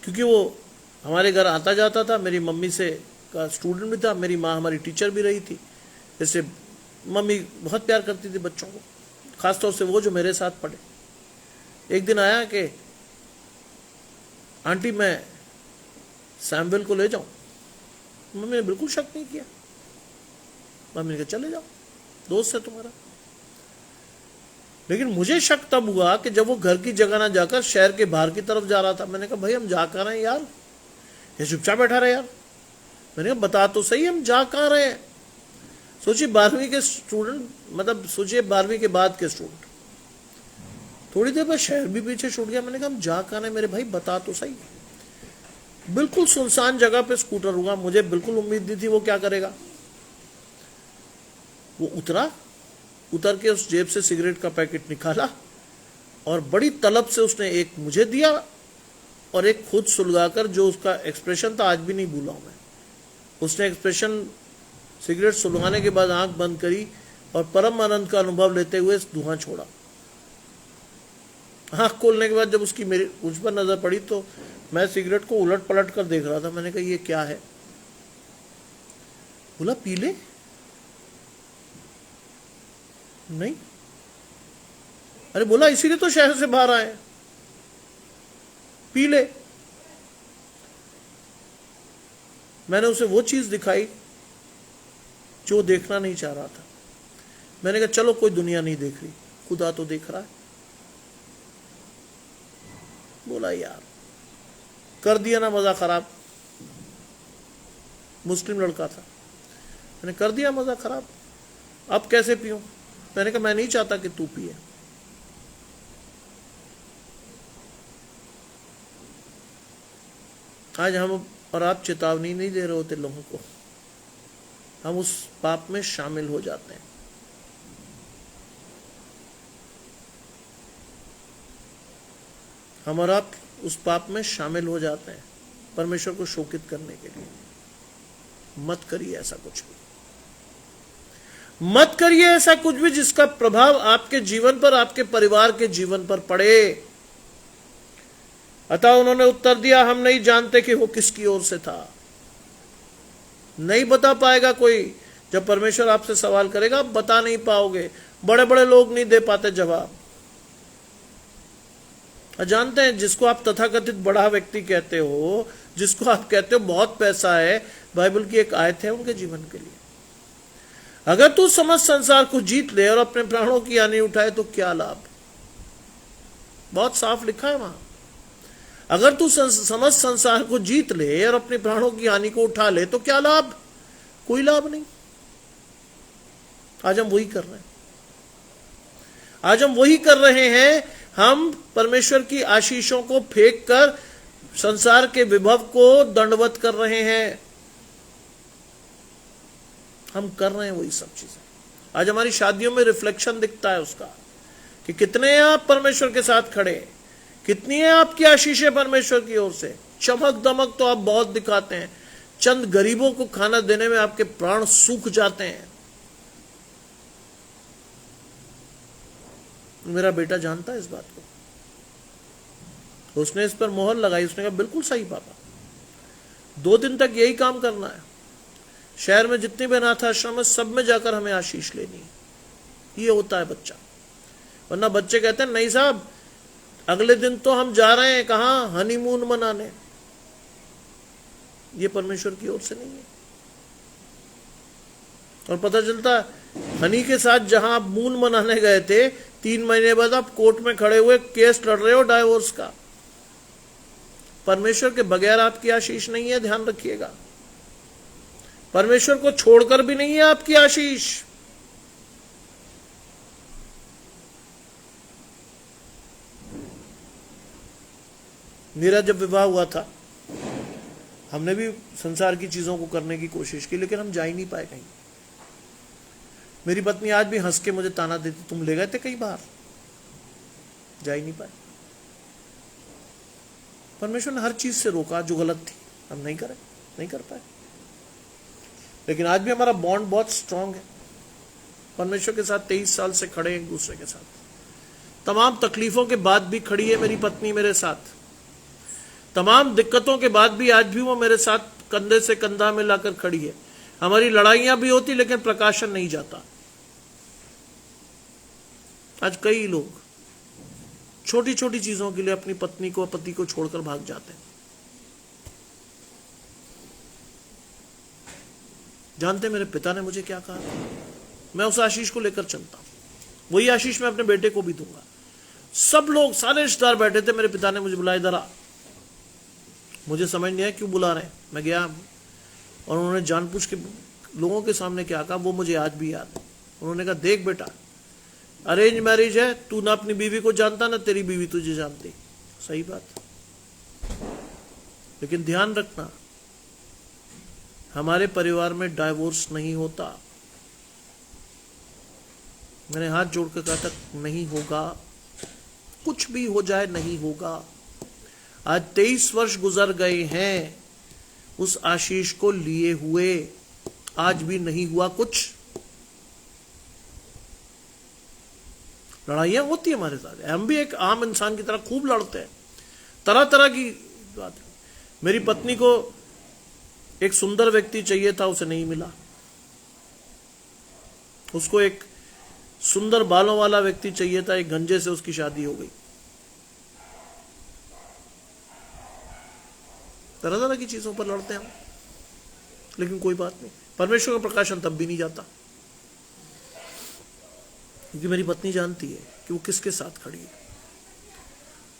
क्योंकि वो हमारे घर आता जाता था, मेरी मम्मी से का स्टूडेंट भी था, मेरी माँ हमारी टीचर भी रही थी। जैसे मम्मी बहुत प्यार करती थी बच्चों को, खासतौर से वो जो मेरे साथ पढ़े। एक दिन आया कि आंटी मैं सैमुअल को ले जाऊं। मम्मी ने बिल्कुल शक नहीं किया। मम्मी ने कहा चले जाओ, दोस्त है तुम्हारा। लेकिन मुझे शक तब हुआ कि जब वो घर की जगह ना जाकर शहर के बाहर की तरफ जा रहा था। मैंने कहा भाई हम जा कहाँ रहे हैं यार, ये चुपचाप बैठा रहे यार। मैंने कहा बता तो सही हम जा कहाँ रहे हैं। सोचिए 12वीं के स्टूडेंट, मतलब सोचिए 12वीं के बाद के स्टूडेंट। थोड़ी देर बाद शहर भी पीछे छूट गया। मैंने कहा हम जा कहाँ रहे मेरे भाई, बता तो सही। बिल्कुल सुनसान जगह पे स्कूटर हुआ। मुझे बिल्कुल उम्मीद नहीं थी वो क्या करेगा। वो उतर के उस जेब से सिगरेट का पैकेट निकाला और बड़ी तलब से उसने एक मुझे दिया और एक खुद सुलगाकर, जो उसका एक्सप्रेशन था आज भी नहीं भूला हूं मैं। उसने एक्सप्रेशन सिगरेट सुलगाने के बाद आंख बंद करी और परम आनंद का अनुभव लेते हुए धुआं छोड़ा। आंख खोलने के बाद जब उसकी मेरी मुझ पर नजर पड़ी तो मैं सिगरेट को उलट पलट कर देख रहा था। मैंने कहा ये क्या है? बोला पी ले। नहीं। अरे बोला इसीलिए तो शहर से बाहर आए, पी ले। मैंने उसे वो चीज दिखाई जो देखना नहीं चाह रहा था। मैंने कहा चलो कोई दुनिया नहीं देख रही, खुदा तो देख रहा है। बोला यार कर दिया ना मजा खराब। मुस्लिम लड़का था। मैंने कर दिया मजा खराब, अब कैसे पीऊं? मैंने कहा मैं नहीं चाहता कि तू पिए। आज हम और आप चेतावनी नहीं दे रहे होते लोगों को, हम उस पाप में शामिल हो जाते हैं। हम और आप उस पाप में शामिल हो जाते हैं परमेश्वर को शोकित करने के लिए। मत करिए ऐसा कुछ भी, मत करिए ऐसा कुछ भी जिसका प्रभाव आपके जीवन पर, आपके परिवार के जीवन पर पड़े। अतः उन्होंने उत्तर दिया, हम नहीं जानते कि वो किसकी ओर से था। नहीं बता पाएगा कोई। जब परमेश्वर आपसे सवाल करेगा आप बता नहीं पाओगे। बड़े बड़े लोग नहीं दे पाते जवाब। जानते हैं, जिसको आप तथाकथित बड़ा व्यक्ति कहते हो, जिसको आप कहते हो बहुत पैसा है, बाइबल की एक आयत है उनके जीवन के लिए, अगर तू समस्त संसार को जीत ले और अपने प्राणों की हानि उठाए तो क्या लाभ। बहुत साफ लिखा है वहां, अगर तू समस्त संसार को जीत ले और अपने प्राणों की हानि को उठा ले तो क्या लाभ। कोई लाभ नहीं। आज हम वही कर रहे हैं। आज हम वही कर रहे हैं। हम परमेश्वर की आशीषों को फेंक कर संसार के विभव को दंडवत कर रहे हैं। हम कर रहे हैं वही सब चीजें। आज हमारी शादियों में रिफ्लेक्शन दिखता है उसका, कि कितने हैं आप परमेश्वर के साथ खड़े, कितनी है आपकी आशीषें परमेश्वर की ओर से। चमक दमक तो आप बहुत दिखाते हैं, चंद गरीबों को खाना देने में आपके प्राण सूख जाते हैं। मेरा बेटा जानता है इस बात को, तो उसने इस पर मोहर लगाई। उसने कहा बिल्कुल सही पापा, 2 दिन तक यही काम करना है। शहर में जितनी भी अनाथ आश्रम है सब में जाकर हमें आशीष लेनी है। ये होता है बच्चा। वरना बच्चे कहते हैं नहीं साहब, अगले दिन तो हम जा रहे हैं कहां, हनीमून मनाने। ये परमेश्वर की ओर से नहीं है। और पता चलता हनी के साथ जहां आप मून मनाने गए थे, 3 महीने बाद आप कोर्ट में खड़े हुए केस लड़ रहे हो डाइवोर्स का। परमेश्वर के बगैर आपकी आशीष नहीं है, ध्यान रखिएगा। परमेश्वर को छोड़कर भी नहीं है आपकी आशीष। मेरा जब विवाह हुआ था, हमने भी संसार की चीजों को करने की कोशिश की, लेकिन हम जा ही नहीं पाए कहीं। मेरी पत्नी आज भी हंस के मुझे ताना देती, तुम ले गए थे कई बार, जा ही नहीं पाए। परमेश्वर ने हर चीज से रोका जो गलत थी, हम नहीं करे, नहीं कर पाए। लेकिन आज भी हमारा बॉन्ड बहुत स्ट्रांग है। परमेश्वर के साथ 23 साल से खड़े हैं एक दूसरे के साथ। तमाम तकलीफों के बाद भी खड़ी है मेरी पत्नी मेरे साथ। तमाम दिक्कतों के बाद भी आज भी वो मेरे साथ कंधे से कंधा मिलाकर खड़ी है। हमारी लड़ाइयां भी होती लेकिन प्रकाशन नहीं जाता। आज कई लोग छोटी छोटी चीजों के लिए अपनी पत्नी को, पति को छोड़कर भाग जाते हैं। जानते मेरे पिता ने मुझे क्या कहा? मैं उस आशीष को लेकर चलता हूं, वही आशीष मैं अपने बेटे को भी दूंगा। सब लोग, सारे रिश्तेदार बैठे थे, मेरे पिता ने मुझे बुलाया, इधर आ। मुझे समझ नहीं आया क्यों बुला रहे हैं। मैं गया और उन्होंने जानबूझ के लोगों के सामने क्या कहा, वो मुझे आज भी याद है। उन्होंने कहा देख बेटा, अरेंज मैरिज है, तू ना अपनी बीवी को जानता ना तेरी बीवी तुझे जानती। सही बात, लेकिन ध्यान रखना हमारे परिवार में डाइवोर्स नहीं होता। मैंने हाथ जोड़कर कहा था नहीं होगा, कुछ भी हो जाए नहीं होगा। आज 23 वर्ष गुजर गए हैं उस आशीष को लिए हुए, आज भी नहीं हुआ कुछ। लड़ाइयां होती है हमारे साथ, हम भी एक आम इंसान की तरह खूब लड़ते हैं, तरह तरह की बात है। मेरी पत्नी को एक सुंदर व्यक्ति चाहिए था, उसे नहीं मिला। उसको एक सुंदर बालों वाला व्यक्ति चाहिए था, एक गंजे से उसकी शादी हो गई। तरह तरह की चीजों पर लड़ते हैं हम, लेकिन कोई बात नहीं, परमेश्वर का प्रकाशन तब भी नहीं जाता। क्योंकि मेरी पत्नी जानती है कि वो किसके साथ खड़ी है।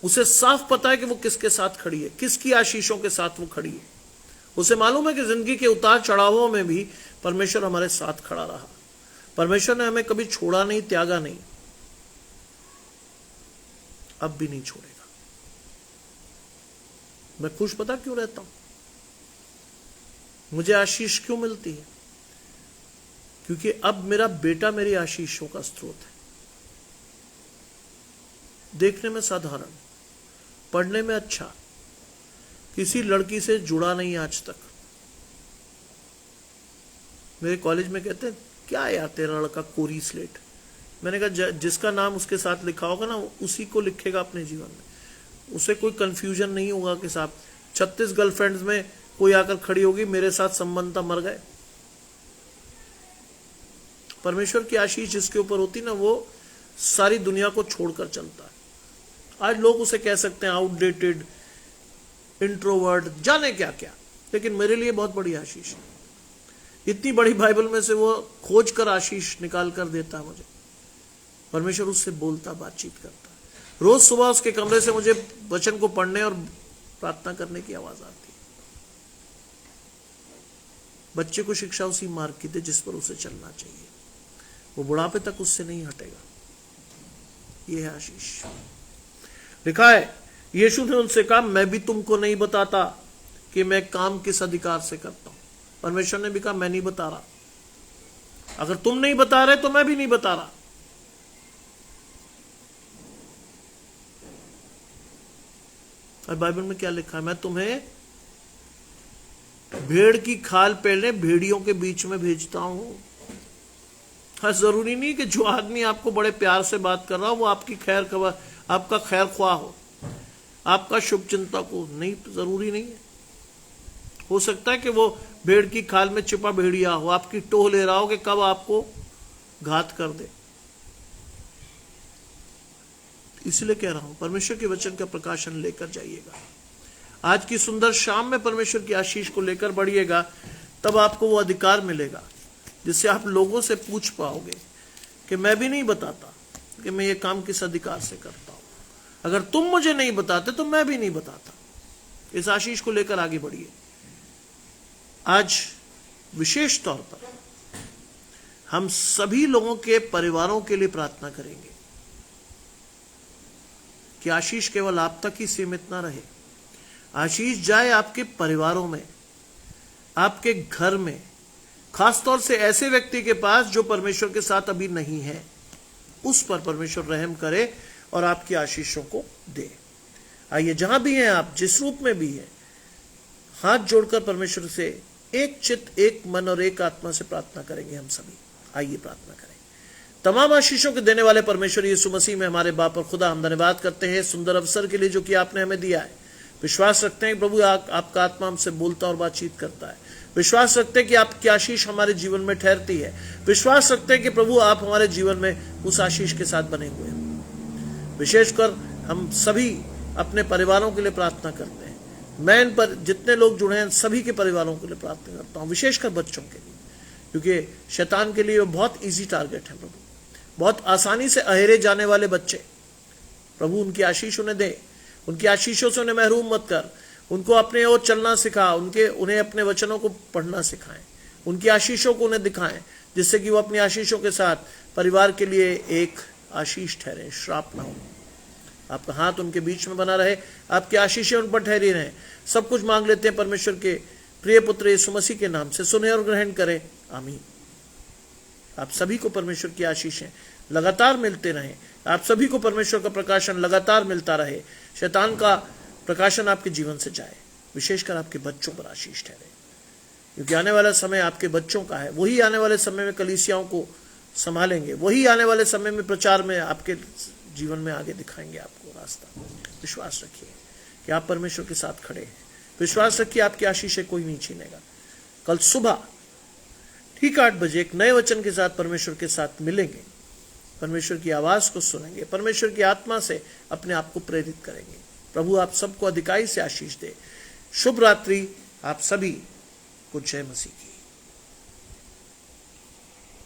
उसे साफ पता है कि वो किसके साथ खड़ी है, किसकी आशीषों के साथ वो खड़ी है। उसे मालूम है कि जिंदगी के उतार चढ़ावों में भी परमेश्वर हमारे साथ खड़ा रहा। परमेश्वर ने हमें कभी छोड़ा नहीं, त्यागा नहीं, अब भी नहीं छोड़ेगा। मैं खुश पता क्यों रहता हूं, मुझे आशीष क्यों मिलती है? क्योंकि अब मेरा बेटा मेरी आशीषों का स्रोत है। देखने में साधारण, पढ़ने में अच्छा, किसी लड़की से जुड़ा नहीं आज तक, मेरे कॉलेज में कहते हैं क्या यार तेरा लड़का कोरी स्लेट। मैंने कहा जिसका नाम उसके साथ लिखा होगा ना उसी को लिखेगा अपने जीवन में, उसे कोई कंफ्यूजन नहीं होगा कि साहब 36 गर्लफ्रेंड्स में कोई आकर खड़ी होगी मेरे साथ संबंध था, मर गए। परमेश्वर की आशीष जिसके ऊपर होती ना वो सारी दुनिया को छोड़कर चलता है। आज लोग उसे कह सकते हैं आउटडेटेड, इंट्रोवर्ट, जाने क्या क्या, लेकिन मेरे लिए बहुत बड़ी आशीष है। इतनी बड़ी बाइबल में से वो खोज कर आशीष निकाल कर देता है मुझे। परमेश्वर उससे बोलता, बातचीत करता है। रोज सुबह उसके कमरे से मुझे वचन को पढ़ने और प्रार्थना करने की आवाज आती है। बच्चे को शिक्षा उसी मार्ग की दे जिस पर उसे चलना चाहिए, वो बुढ़ापे तक उससे नहीं हटेगा। यह है आशीष। लिखा है यीशु ने उनसे कहा मैं भी तुमको नहीं बताता कि मैं काम किस अधिकार से करता हूं। परमेश्वर ने भी कहा मैं नहीं बता रहा, अगर तुम नहीं बता रहे तो मैं भी नहीं बता रहा। और बाइबल में क्या लिखा है, मैं तुम्हें भेड़ की खाल पहनने भेड़ियों के बीच में भेजता हूं। हाँ, जरूरी नहीं कि जो आदमी आपको बड़े प्यार से बात कर रहा हो वो आपकी खैर खबर, आपका खैर ख्वाह हो, आपका शुभ चिंतक हो, नहीं, जरूरी नहीं है। हो सकता है कि वो भेड़ की खाल में छिपा भेड़िया हो, आपकी टोह ले रहा हो कि कब आपको घात कर दे। इसलिए कह रहा हूं परमेश्वर के वचन का प्रकाशन लेकर जाइएगा। आज की सुंदर शाम में परमेश्वर की आशीष को लेकर बढ़िएगा, तब आपको वो अधिकार मिलेगा जिससे आप लोगों से पूछ पाओगे कि मैं भी नहीं बताता कि मैं ये काम किस अधिकार से करता हूं। अगर तुम मुझे नहीं बताते तो मैं भी नहीं बताता। इस आशीष को लेकर आगे बढ़िए। आज विशेष तौर पर हम सभी लोगों के परिवारों के लिए प्रार्थना करेंगे कि आशीष केवल आप तक ही सीमित ना रहे, आशीष जाए आपके परिवारों में, आपके घर में, खासतौर से ऐसे व्यक्ति के पास जो परमेश्वर के साथ अभी नहीं है, उस पर परमेश्वर रहम करे और आपकी आशीषों को दे। आइए जहां भी हैं आप, जिस रूप में भी हैं, हाथ जोड़कर परमेश्वर से एक चित्त, एक मन और एक आत्मा से प्रार्थना करेंगे हम सभी। आइए प्रार्थना करें। तमाम आशीषों के देने वाले परमेश्वर यीशु मसीह में हमारे बाप और खुदा, हम धन्यवाद करते हैं सुंदर अवसर के लिए जो कि आपने हमें दिया है। विश्वास रखते हैं प्रभु आपका आत्मा हमसे बोलता और बातचीत करता है। विश्वास रखते हैं कि आपकी आशीष हमारे जीवन में ठहरती है। विश्वास रखते हैं कि प्रभु आप हमारे जीवन में उस आशीष के साथ बने हुए हैं। विशेषकर हम सभी अपने परिवारों के लिए प्रार्थना करते हैं। मैं इन पर जितने लोग जुड़े हैं सभी के परिवारों के लिए प्रार्थना करता हूँ, विशेषकर बच्चों के लिए, क्योंकि शैतान के लिए वो बहुत ईजी टारगेट है प्रभु। बहुत आसानी से अहेरे जाने वाले बच्चे, प्रभु उनकी आशीष उन्हें दे, उनकी आशीषों से उन्हें महरूम मत कर, उनको अपने ओर चलना सिखा, उन्हें अपने वचनों को पढ़ना सिखाएं, उनकी आशीषों को उन्हें दिखाएं, जिससे कि वो अपनी आशीषों के साथ परिवार के लिए एक आशीष ठहरे, श्राप ना हो। आपका हाथ उनके बीच में बना रहे, आपकी आशीषें उन पर ठहरी रहें। सब कुछ मांग लेते हैं परमेश्वर के प्रिय पुत्र यीशु मसीह के नाम से, सुने और ग्रहण करें, आमीन। आप सभी को परमेश्वर की आशीषें लगातार मिलते रहें, आप सभी को परमेश्वर का प्रकाशन लगातार मिलता रहे, शैतान का प्रकाशन आपके जीवन से जाए, विशेषकर आपके बच्चों पर आशीष ठहरे, क्योंकि आने वाला समय आपके बच्चों का है। वही आने वाले समय में कलीसियाओं को संभालेंगे, वही आने वाले समय में प्रचार में आपके जीवन में आगे दिखाएंगे आपको रास्ता। विश्वास रखिए कि आप परमेश्वर के साथ खड़े हैं। विश्वास रखिए आपकी आशीषें कोई नहीं छीनेगा। कल सुबह ठीक 8 बजे एक नए वचन के साथ परमेश्वर के साथ मिलेंगे, परमेश्वर की आवाज को सुनेंगे, परमेश्वर की आत्मा से अपने आप को प्रेरित करेंगे। प्रभु आप सबको अधिकाई से आशीष दे। शुभ रात्रि आप सभी को। जय मसीह की।